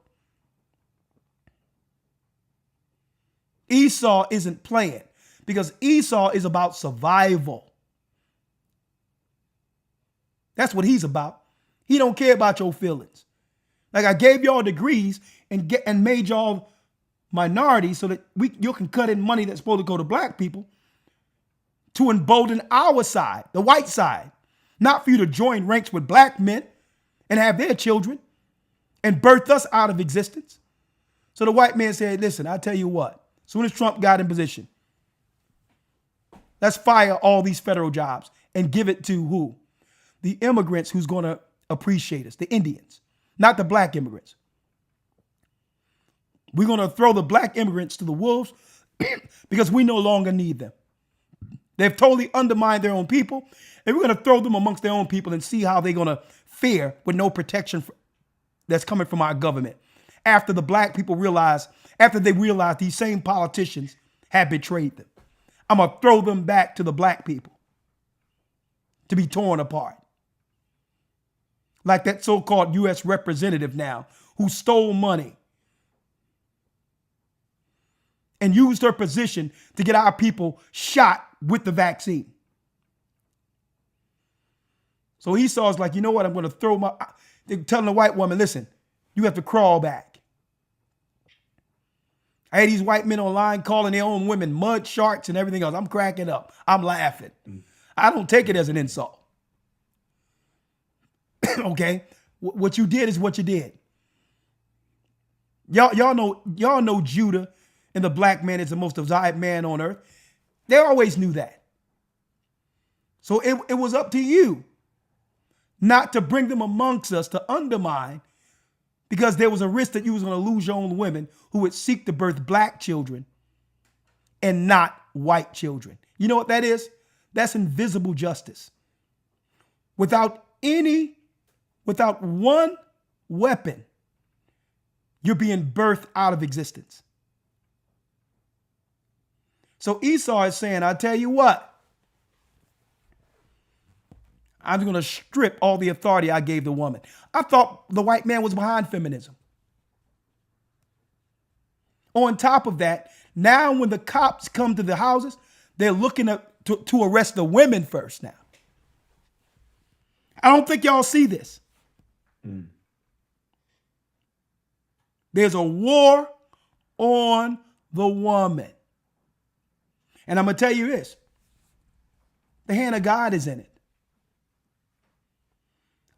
Esau isn't playing because Esau is about survival. That's what he's about. He don't care about your feelings. Like I gave y'all degrees and made y'all minorities so that you can cut in money that's supposed to go to black people to embolden our side, the white side, not for you to join ranks with black men and have their children and birth us out of existence. So the white man said, listen, I'll tell you what, as soon as Trump got in position, let's fire all these federal jobs and give it to who? The immigrants who's going to appreciate us, the Indians, not the black immigrants. We're going to throw the black immigrants to the wolves because we no longer need them. They've totally undermined their own people, and we're going to throw them amongst their own people and see how they're going to fare with no protection that's coming from our government. After the black people realize these same politicians have betrayed them. I'm going to throw them back to the black people to be torn apart. Like that so-called U.S. representative now who stole money and used her position to get our people shot with the vaccine. So Esau's like, you know what? I'm going to they're telling the white woman, listen, you have to crawl back. I had these white men online calling their own women mud sharks and everything else. I'm cracking up. I'm laughing. I don't take it as an insult. Okay? What you did is what you did. Y'all know Judah and the black man is the most desired man on earth. They always knew that. So it was up to you not to bring them amongst us to undermine, because there was a risk that you was going to lose your own women who would seek to birth black children and not white children. You know what that is? That's invisible justice. Without one weapon, you're being birthed out of existence. So Esau is saying, I tell you what, I'm going to strip all the authority I gave the woman. I thought the white man was behind feminism. On top of that, now when the cops come to the houses, they're looking to arrest the women first now. I don't think y'all see this. There's a war on the woman. And I'm going to tell you this. The hand of God is in it.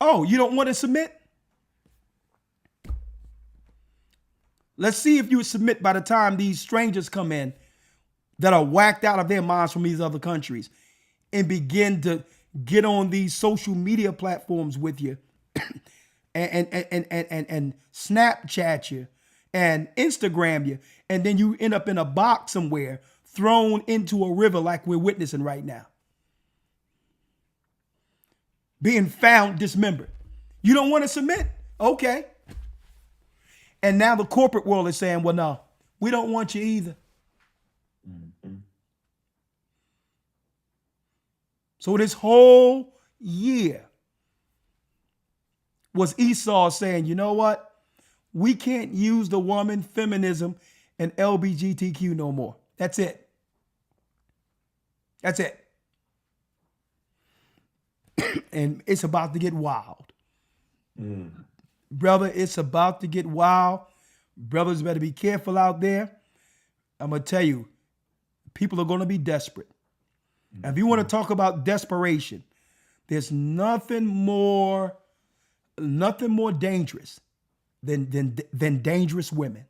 Oh, you don't want to submit? Let's see if you would submit by the time these strangers come in that are whacked out of their minds from these other countries and begin to get on these social media platforms with you and Snapchat you and Instagram you, and then you end up in a box somewhere thrown into a river like we're witnessing right now. Being found dismembered. You don't want to submit? Okay. And now the corporate world is saying, well, no, we don't want you either. Mm-hmm. So this whole year was Esau saying, you know what? We can't use the woman, feminism, and LGBTQ no more. That's it. That's it. And it's about to get wild. Brother, it's about to get wild. Brothers better be careful out there. I'm going to tell you, people are going to be desperate. Now, if you want to talk about desperation, there's nothing more dangerous than dangerous women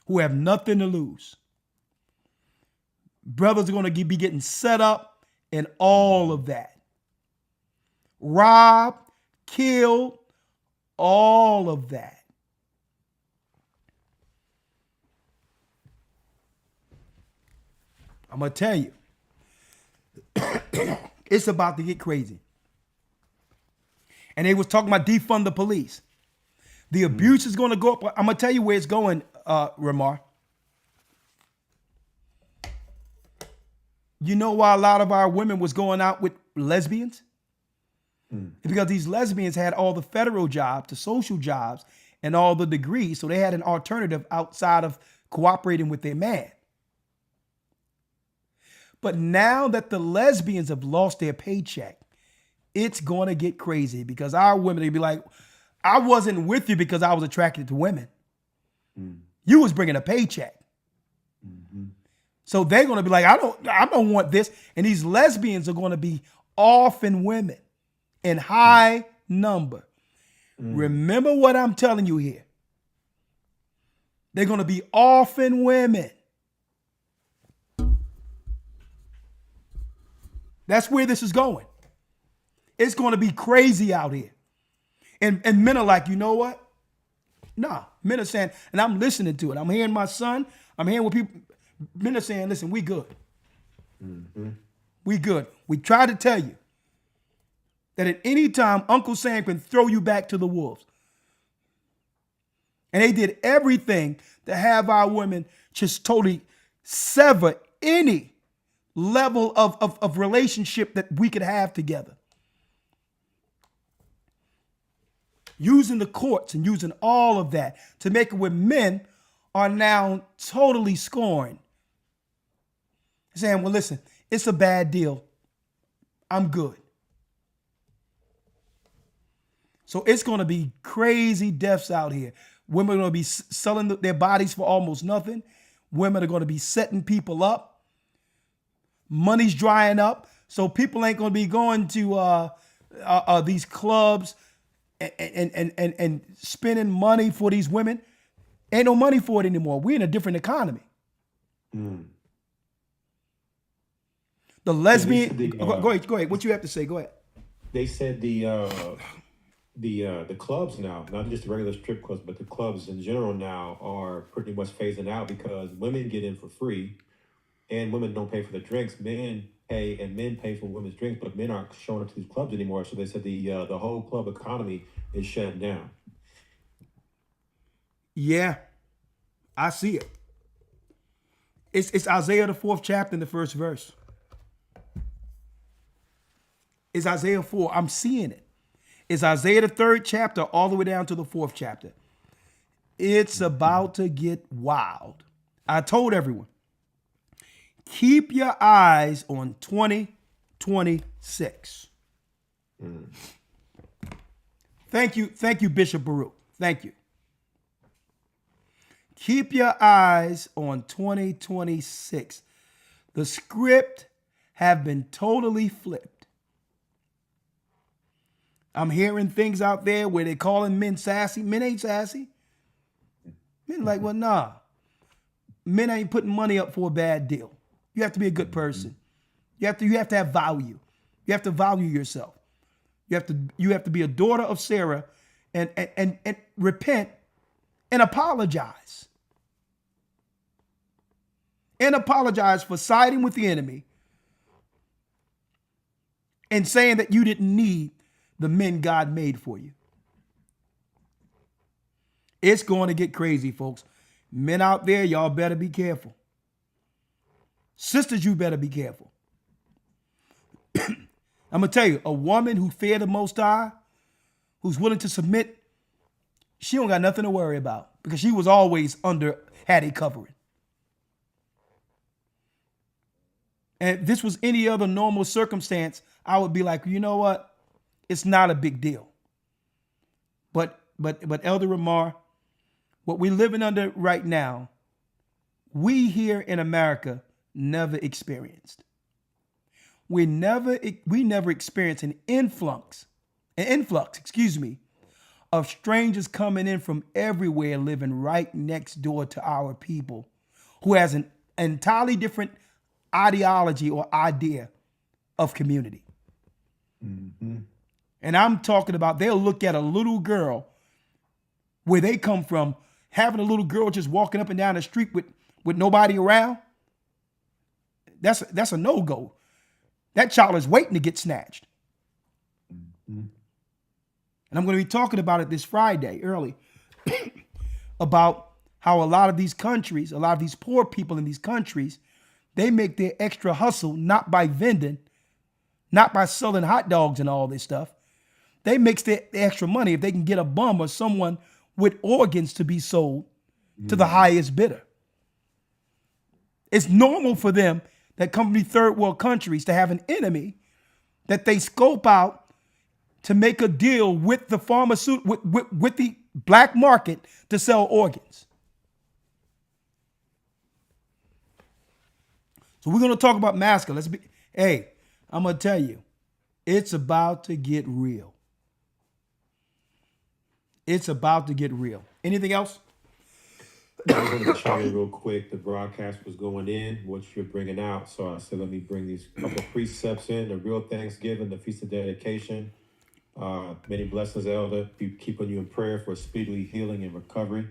who have nothing to lose. Brothers are going to be getting set up and all of that. Robbed, killed, all of that. I'm going to tell you, it's about to get crazy. And they was talking about defund the police. The abuse is going to go up. I'm going to tell you where it's going, Ramar. You know why a lot of our women was going out with lesbians? Because these lesbians had all the federal jobs, the social jobs, and all the degrees. So they had an alternative outside of cooperating with their man. But now that the lesbians have lost their paycheck, it's going to get crazy because our women, they'd be like, I wasn't with you because I was attracted to women. You was bringing a paycheck. So they're going to be like, I don't want this. And these lesbians are going to be orphan women in high number. Remember what I'm telling you here. They're going to be orphan women. That's where this is going. It's going to be crazy out here. And men are like, you know what? Nah, men are saying, and I'm listening to it. I'm hearing my son. I'm hearing what people, men are saying, listen, we good. We good. We try to tell you that at any time, Uncle Sam can throw you back to the wolves. And they did everything to have our women just totally sever any level of relationship that we could have together. Using the courts and using all of that to make it where men are now totally scorned. Saying, well, listen, it's a bad deal. I'm good. So it's going to be crazy deaths out here. Women are going to be selling their bodies for almost nothing. Women are going to be setting people up. Money's drying up. So people ain't going to be going to these clubs and spending money for these women. Ain't no money for it anymore. We're in a different economy. The lesbian. Go ahead. What you have to say? Go ahead. They said the clubs now, not just the regular strip clubs, but the clubs in general now are pretty much phasing out because women get in for free, and women don't pay for the drinks. Men pay, and men pay for women's drinks, but men aren't showing up to these clubs anymore. So they said the whole club economy is shutting down. Yeah, I see it. It's Isaiah the 4th chapter in the 1st verse. It's Isaiah 4. I'm seeing it. It's Isaiah the 3rd chapter all the way down to the 4th chapter. It's about to get wild. I told everyone, keep your eyes on 2026. Thank you, Bishop Baruch. Thank you. Keep your eyes on 2026. The script have been totally flipped. I'm hearing things out there where they're calling men sassy. Men ain't sassy. Men like, well, nah. Men ain't putting money up for a bad deal. You have to be a good person. You have to have value. You have to value yourself. You have to be a daughter of Sarah and repent and apologize. And apologize for siding with the enemy and saying that you didn't need the men God made for you. It's going to get crazy, folks. Men out there, y'all better be careful. Sisters, you better be careful. I'm going to tell you, a woman who feared the Most High, who's willing to submit, she don't got nothing to worry about because she was always had a covering. And if this was any other normal circumstance, I would be like, you know what? It's not a big deal. But Elder Ramar, what we're living under right now, we here in America never experienced. We never experienced an influx, of strangers coming in from everywhere, living right next door to our people, who has an entirely different ideology or idea of community. And I'm talking about they'll look at a little girl where they come from, having a little girl just walking up and down the street with nobody around. That's a no-go. That child is waiting to get snatched. And I'm going to be talking about it this Friday early about how a lot of these countries, a lot of these poor people in these countries, they make their extra hustle not by vending, not by selling hot dogs and all this stuff. They mix the extra money if they can get a bum or someone with organs to be sold to the highest bidder. It's normal for them that come from third world countries to have an enemy that they scope out to make a deal with the pharmaceutical with the black market to sell organs. So we're gonna talk about masculine. Hey, I'm gonna tell you, it's about to get real. It's about to get real. Anything else? I was going to chime in real quick. The broadcast was going in, what you're bringing out. So I said, let me bring these couple of precepts in. The real Thanksgiving, the Feast of Dedication. Many blessings, Elder. Be keeping you in prayer for speedily healing and recovery.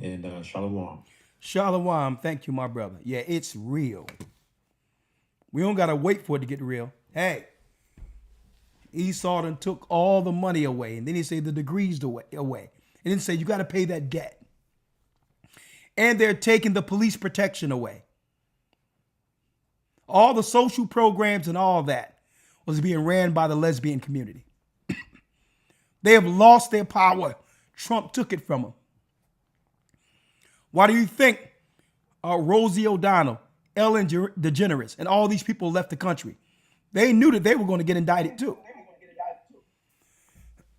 And Shalom. Shalom. Thank you, my brother. Yeah, it's real. We don't got to wait for it to get real. Hey, Esau done took all the money away. And then he said the degrees away. And then say you got to pay that debt. And they're taking the police protection away. All the social programs and all that was being ran by the lesbian community. They have lost their power. Trump took it from them. Why do you think Rosie O'Donnell, Ellen DeGeneres, and all these people left the country? They knew that they were going to get indicted too.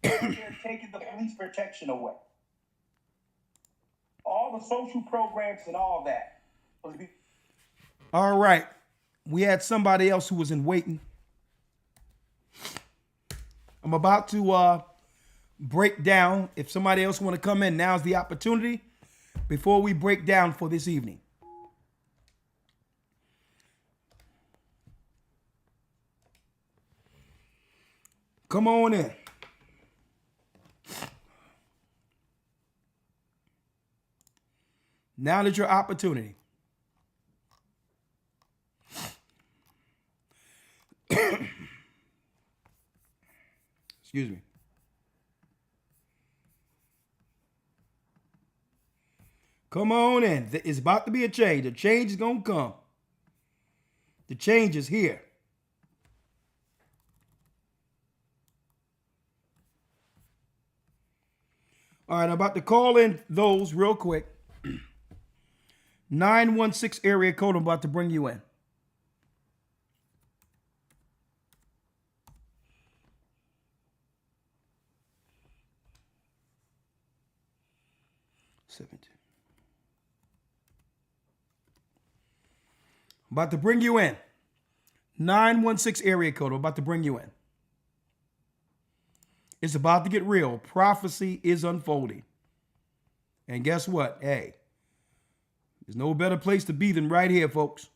They're taking the police protection away. All the social programs and all that. All right. We had somebody else who was in waiting. I'm about to break down. If somebody else want to come in, now's the opportunity before we break down for this evening. Come on in. Now that your opportunity. Excuse me. Come on in. It's about to be a change. A change is going to come. The change is here. All right, I'm about to call in those real quick. 916 area code, I'm about to bring you in. I'm about to bring you in. 916 area code, I'm about to bring you in. It's about to get real. Prophecy is unfolding. And guess what? Hey, there's no better place to be than right here, folks.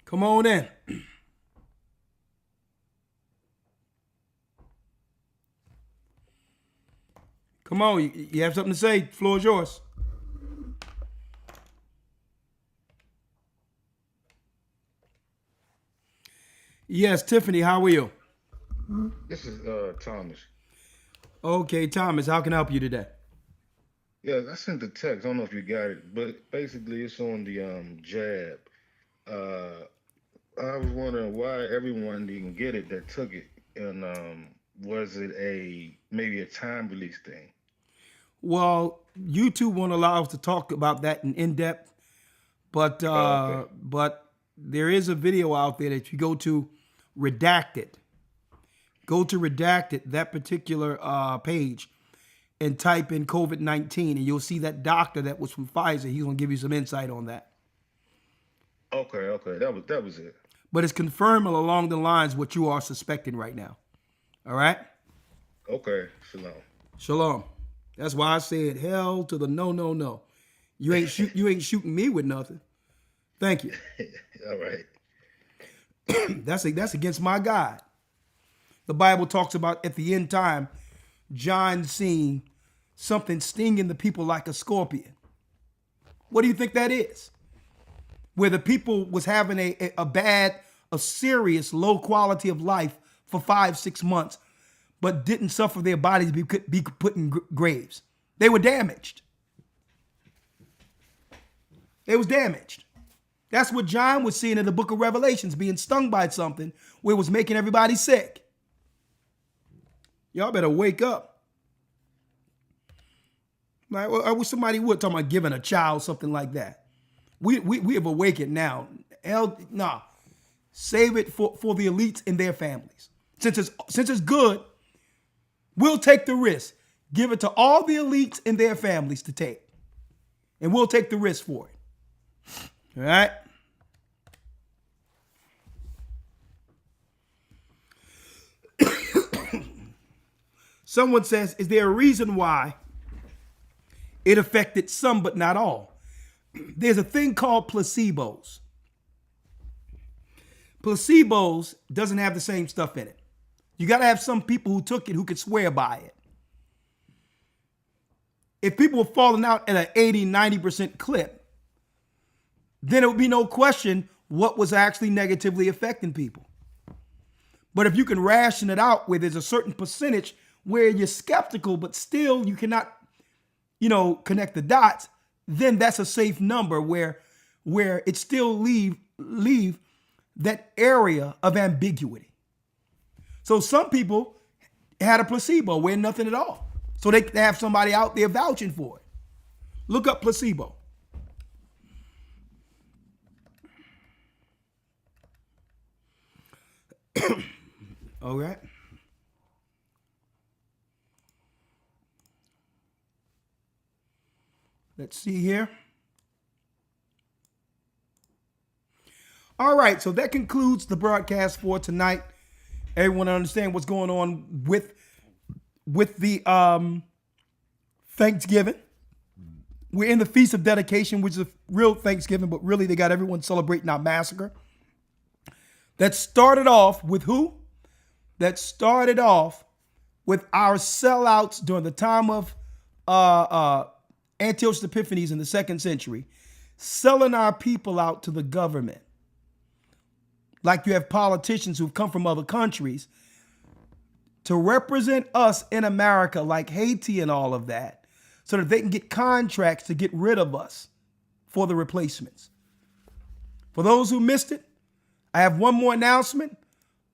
Come on in. Come on, you have something to say. The floor is yours. Yes, Tiffany, how are you? This is Thomas. Okay, Thomas, how can I help you today? Yeah, I sent the text. I don't know if you got it, but basically it's on the jab. Uh, I was wondering why everyone didn't get it that took it, and was it a maybe a time release thing. Well, YouTube won't allow us to talk about that in depth, but Okay. but there is a video out there that if you go to redacted that particular page and type in COVID-19, and you'll see that doctor that was from Pfizer. He's gonna give you some insight on that. Okay. That was it. But it's confirmed along the lines what you are suspecting right now. All right. Okay. Shalom. Shalom. That's why I said hell to the no, no, no. You ain't shooting me with nothing. Thank you. All right. That's against my God. The Bible talks about at the end time, John seeing something stinging the people like a scorpion. What do you think that is? Where the people was having a serious low quality of life for 5-6 months, but didn't suffer their bodies be put in graves. They were damaged. They was damaged. That's what John was seeing in the book of Revelations, being stung by something where it was making everybody sick. Y'all better wake up. Like, I wish somebody would talk about giving a child something like that. We have awakened now. Nah. Save it for the elites and their families. Since it's good, we'll take the risk. Give it to all the elites and their families to take. And we'll take the risk for it. All right? Someone says, is there a reason why it affected some but not all? There's a thing called placebos. Placebos doesn't have the same stuff in it. You got to have some people who took it who could swear by it. If people were falling out at an 80, 90% clip, then it would be no question what was actually negatively affecting people. But if you can ration it out where there's a certain percentage where you're skeptical, but still you cannot, connect the dots, then that's a safe number where it still leave that area of ambiguity. So some people had a placebo where nothing at all. So they have somebody out there vouching for it. Look up placebo. All right. Let's see here. All right, so that concludes the broadcast for tonight. Everyone understand what's going on with the Thanksgiving. We're in the Feast of Dedication, which is a real Thanksgiving, but really they got everyone celebrating our massacre. That started off with who? That started off with our sellouts during the time of Antiochus Epiphanes in the 2nd century, selling our people out to the government. Like you have politicians who've come from other countries to represent us in America, like Haiti and all of that, so that they can get contracts to get rid of us for the replacements. For those who missed it, I have one more announcement,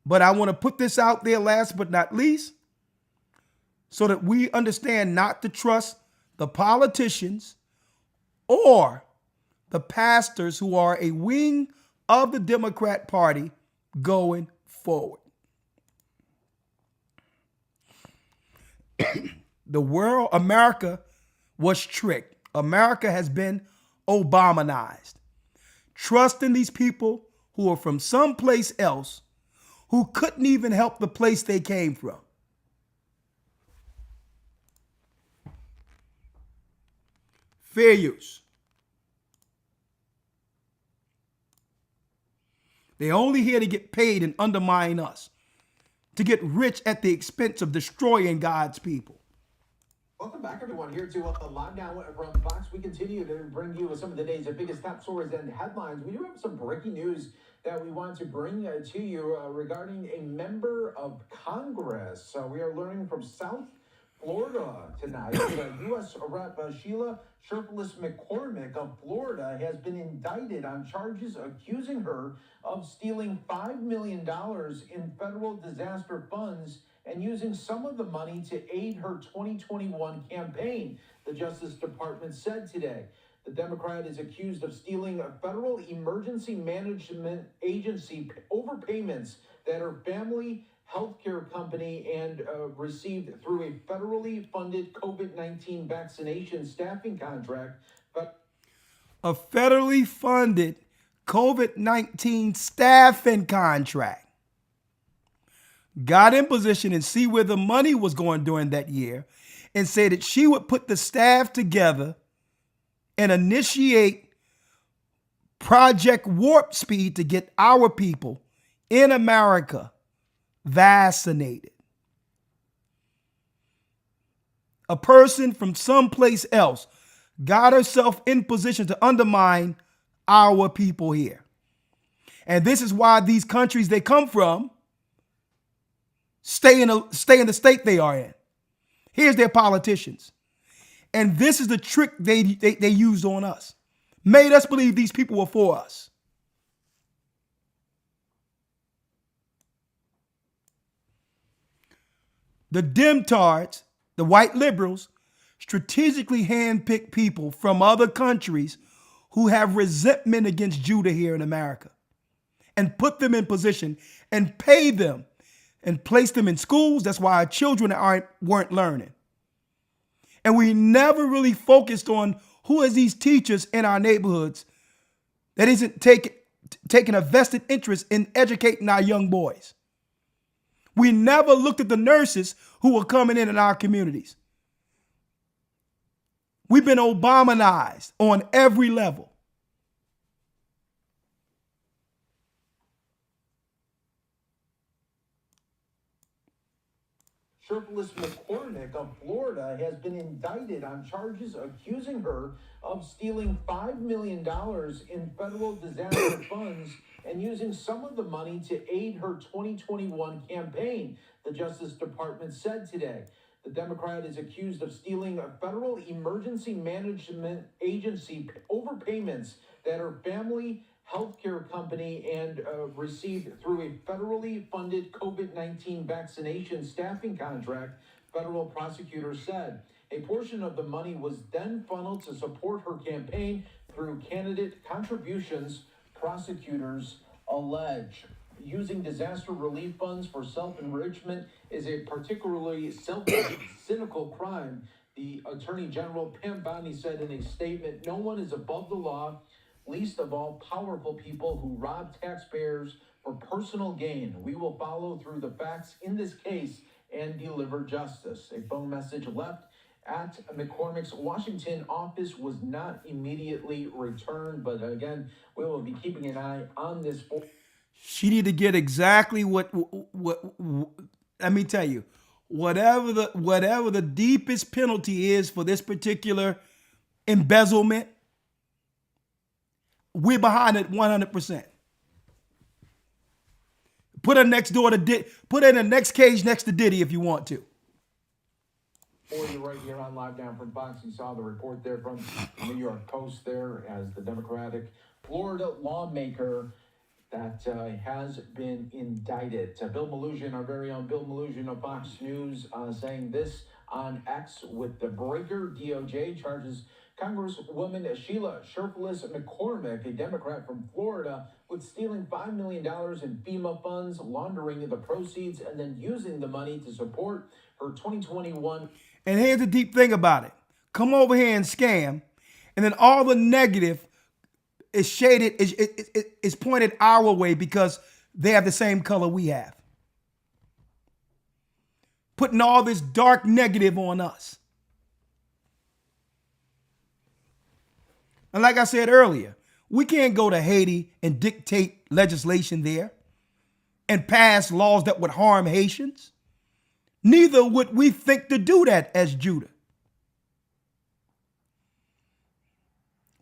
but I want to put this out there last but not least, so that we understand not to trust the politicians or the pastors who are a wing of the Democrat Party going forward. America was tricked. America has been Obamanized. Trust in these people who are from someplace else who couldn't even help the place they came from. Fair use. They're only here to get paid and undermine us, to get rich at the expense of destroying God's people. Welcome back, everyone, here to Live Now from Fox. We continue to bring you some of the day's biggest top stories and headlines. We do have some breaking news that we want to bring to you regarding a member of Congress. We are learning from South Florida tonight. U.S. Rep. Sheila Sherfless McCormick of Florida has been indicted on charges accusing her of stealing $5 million in federal disaster funds and using some of the money to aid her 2021 campaign, the Justice Department said today. The Democrat is accused of stealing a federal emergency management agency overpayments that her family healthcare company and received through a federally funded COVID-19 vaccination staffing contract. But a federally funded COVID-19 staffing contract. Got in position and see where the money was going during that year and said that she would put the staff together and initiate Project Warp Speed to get our people in America vaccinated. A person from someplace else got herself in position to undermine our people here. And this is why these countries they come from stay in the state they are in. Here's their politicians. And this is the trick they used on us. Made us believe these people were for us. The Demtards, the white liberals, strategically handpick people from other countries who have resentment against Judah here in America and put them in position and pay them and place them in schools. That's why our children weren't learning. And we never really focused on who is these teachers in our neighborhoods that isn't taking a vested interest in educating our young boys. We never looked at the nurses who were coming in our communities. We've been Obamanized on every level. Sheriff McCormick of Florida has been indicted on charges accusing her of stealing $5 million in federal disaster funds and using some of the money to aid her 2021 campaign, the Justice Department said today. The Democrat is accused of stealing a federal emergency management agency overpayments that her family healthcare company and received through a federally funded COVID-19 vaccination staffing contract, federal prosecutors said. A portion of the money was then funneled to support her campaign through candidate contributions, prosecutors allege. Using disaster relief funds for self-enrichment is a particularly selfish, cynical crime, the Attorney General Pam Bondi said in a statement. No one is above the law, least of all powerful people who rob taxpayers for personal gain. We will follow through the facts in this case and deliver justice. A phone message left at McCormick's Washington office was not immediately returned, but again, we will be keeping an eye on this. She need to get exactly what let me tell you, whatever the deepest penalty is for this particular embezzlement, we're behind it 100%. Put her next door to put her in the next cage next to Diddy if you want to. For you right here on Live Down from Fox, you saw the report there from the New York Post there as the Democratic Florida lawmaker that has been indicted. Bill Melugin, our very own Bill Melugin of Fox News, saying this on X with the breaker. DOJ charges Congresswoman Sheila Shirtless McCormick, a Democrat from Florida, with stealing $5 million in FEMA funds, laundering the proceeds, and then using the money to support her 2021. And here's the deep thing about it. Come over here and scam, and then all the negative is shaded, is pointed our way because they have the same color we have. Putting all this dark negative on us. And like I said earlier, we can't go to Haiti and dictate legislation there and pass laws that would harm Haitians. Neither would we think to do that as Judah.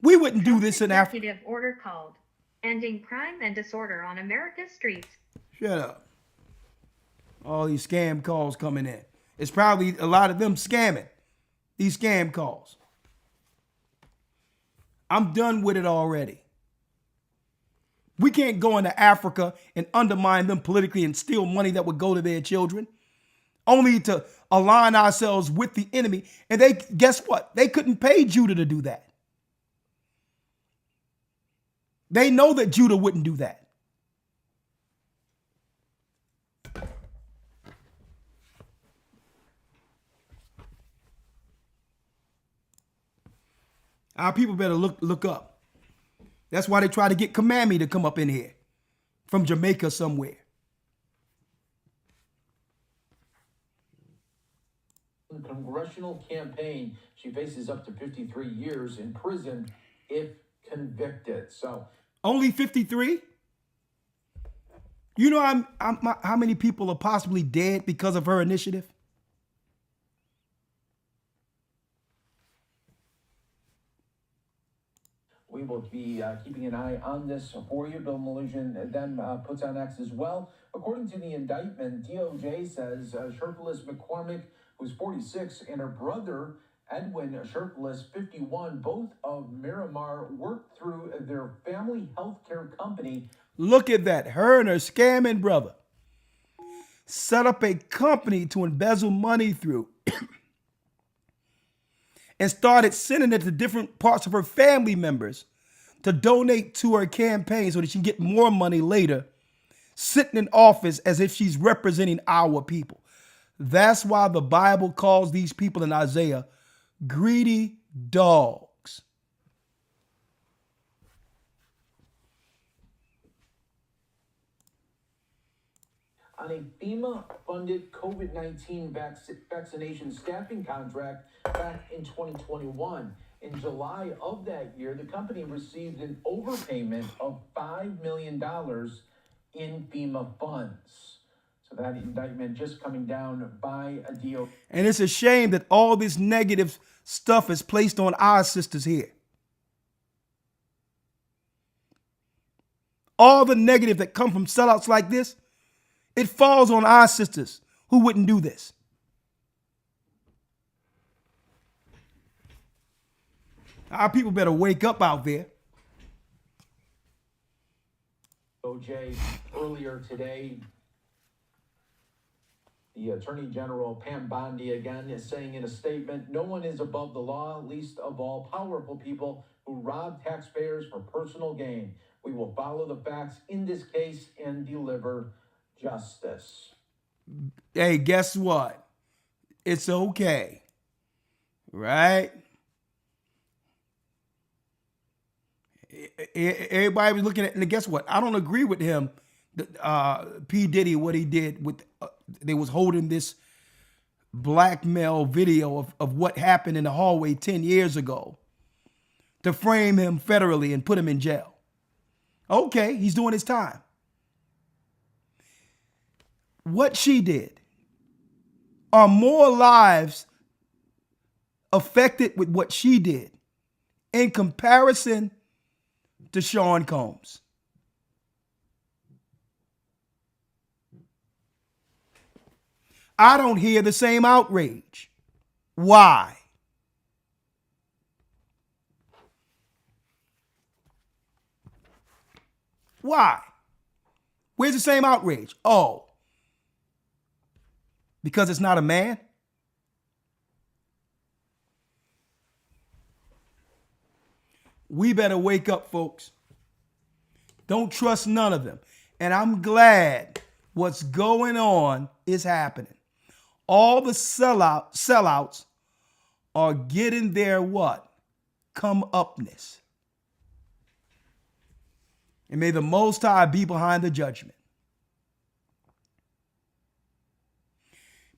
We wouldn't do this in Africa. Executive order called ending crime and disorder on America's streets. Shut up. All these scam calls coming in. It's probably a lot of them scamming. These scam calls. I'm done with it already. We can't go into Africa and undermine them politically and steal money that would go to their children. only to align ourselves with the enemy. And they, guess what? They couldn't pay Judah to do that. They know that Judah wouldn't do that. Our people better look up. That's why they try to get Kamami to come up in here from Jamaica somewhere. Congressional campaign. She faces up to 53 years in prison if convicted. So only 53? You know how many people are possibly dead because of her initiative? we will be keeping an eye on this for you. Bill Melugin then puts on X as well. According to the indictment, DOJ says Shirtless McCormick, who's 46, and her brother Edwin Shirtless, 51, both of Miramar, worked through their family healthcare company. Look at that. Her and her scamming brother set up a company to embezzle money through and started sending it to different parts of her family members to donate to her campaign so that she can get more money later, sitting in office as if she's representing our people. That's why the Bible calls these people in Isaiah greedy dogs. On a FEMA-funded COVID-19 vaccination staffing contract back in 2021. In July of that year, the company received an overpayment of $5 million in FEMA funds. So that indictment just coming down by a deal. And it's a shame that all this negative stuff is placed on our sisters here. All the negative that come from sellouts like this, it falls on our sisters who wouldn't do this. Our people better wake up out there. OJ, earlier today, the Attorney General Pam Bondi again is saying in a statement, no one is above the law, least of all powerful people who rob taxpayers for personal gain. We will follow the facts in this case and deliver justice. Hey, guess what? It's okay. Right? Everybody was looking at, and guess what? I don't agree with him. P. Diddy, what he did with, they was holding this blackmail video of what happened in the hallway 10 years ago to frame him federally and put him in jail. Okay, he's doing his time. What she did, are more lives affected with what she did in comparison to Sean Combs. I don't hear the same outrage. Why? Why? Where's the same outrage? Oh, because it's not a man? We better wake up, folks. Don't trust none of them. And I'm glad what's going on is happening. All the sellouts are getting their what? Come-upness. And may the Most High be behind the judgment.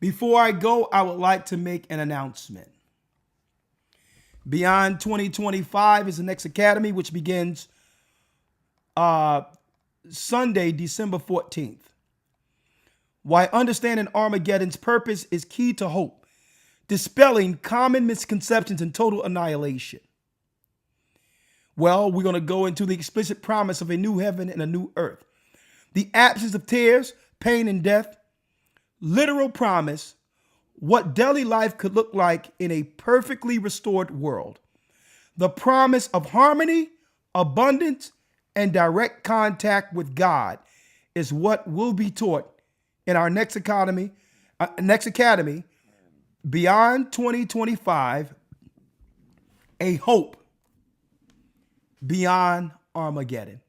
Before I go, I would like to make an announcement. Beyond 2025 is the next academy, which begins Sunday, December 14th. Why understanding Armageddon's purpose is key to hope, dispelling common misconceptions and total annihilation. Well, we're going to go into the explicit promise of a new heaven and a new earth. The absence of tears, pain, and death. Literal promise, what daily life could look like in a perfectly restored world. The promise of harmony, abundance, and direct contact with God is what will be taught in our next academy, Next Academy, Beyond 2025, A Hope Beyond Armageddon.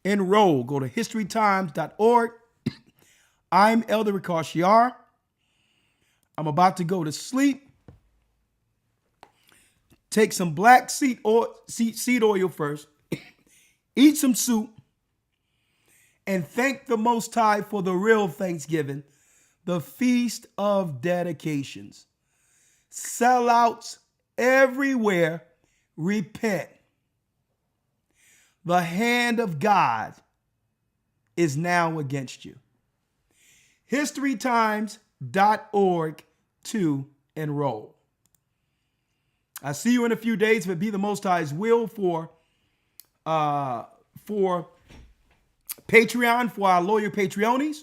Enroll. Go to historytimes.org. I'm Elder Rikosh Yar. I'm about to go to sleep. Take some black seed oil first. Eat some soup. And thank the Most High for the real Thanksgiving, the Feast of Dedications. Sellouts everywhere, repent. The hand of God is now against you. historytimes.org to enroll. I see you in a few days, if it be the Most High's will, for Patreon, for our loyal Patreonies.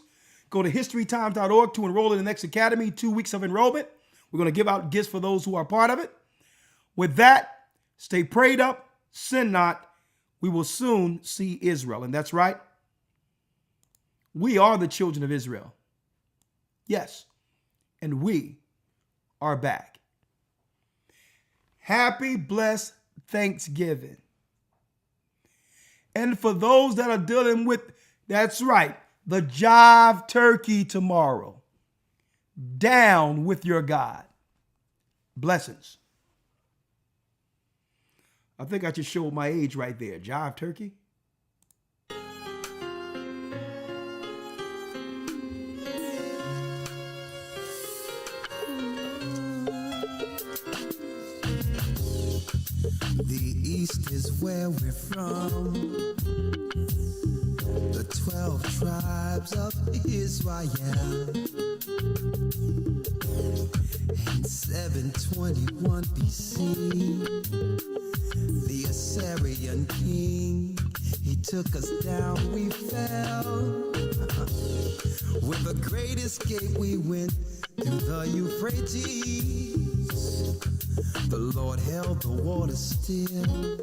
Go to historytimes.org to enroll in the next academy, 2 weeks of enrollment. We're going to give out gifts for those who are part of it. With that, stay prayed up, sin not. We will soon see Israel. And that's right. We are the children of Israel. Yes. And we are back. Happy, blessed Thanksgiving. And for those that are dealing with, that's right, the jive turkey tomorrow, down with your God. Blessings. I think I just showed my age right there. Jive turkey. The East is where we're from. The 12 tribes of Israel. In 721 BC, the Assyrian king, he took us down, we fell. With a great escape, we went through the Euphrates. The Lord held the water still.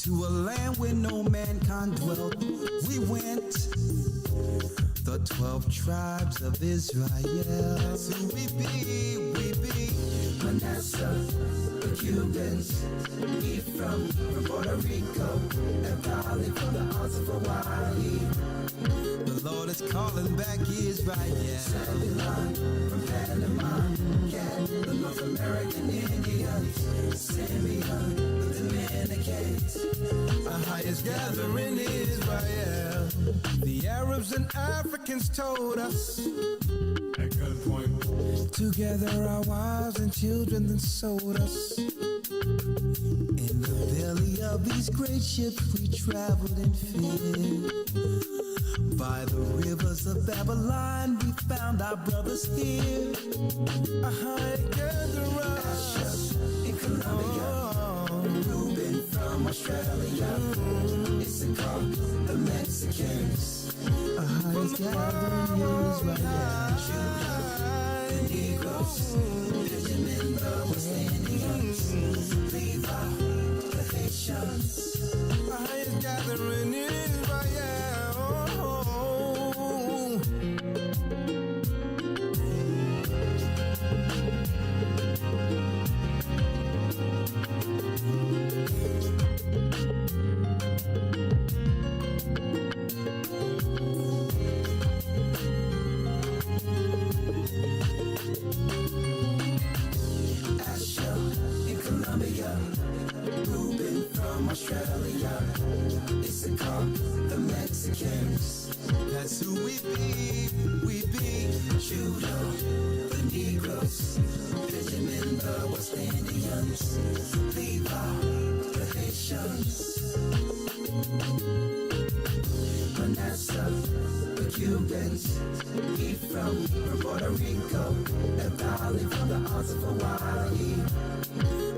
To a land where no mankind dwelt, we went. The 12 tribes of Israel. So we be Manasseh, the Cubans, Ephraim from Puerto Rico, and Valley from the Isles of Hawaii. The Lord is calling back Israel. Zebulon from Panama, Gad, the North American Indians, Simeon, the Dominicans. Our highest gathering is Israel. The Arabs and Africans told us. At gunpoint. Together our wives and children then sold us. In the belly of these great ships we traveled in fear. By the rivers of Babylon we found our brothers here. A high gatherer in Colombia. Reuben from Australia. Issachar, the Mexicans. A highest gathering is right now. The Negroes, Benjamin, the West Indians, Levi, the Haitians. A highest gathering is right now. Reuben from Australia, Issachar, the Mexicans. That's who we be, Judah, the Negroes, Benjamin, the West Indians, Levi, the Haitians, Manasseh, the Cubans, Ephraim from Puerto Rico, and Valley from the Isles of Hawaii.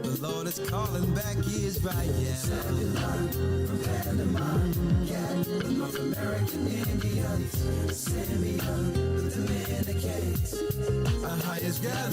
The Lord is calling back Israel. Zebulon from Panama, Gad, the North American Indians, Simeon, the Dominicans. Our highest gathering.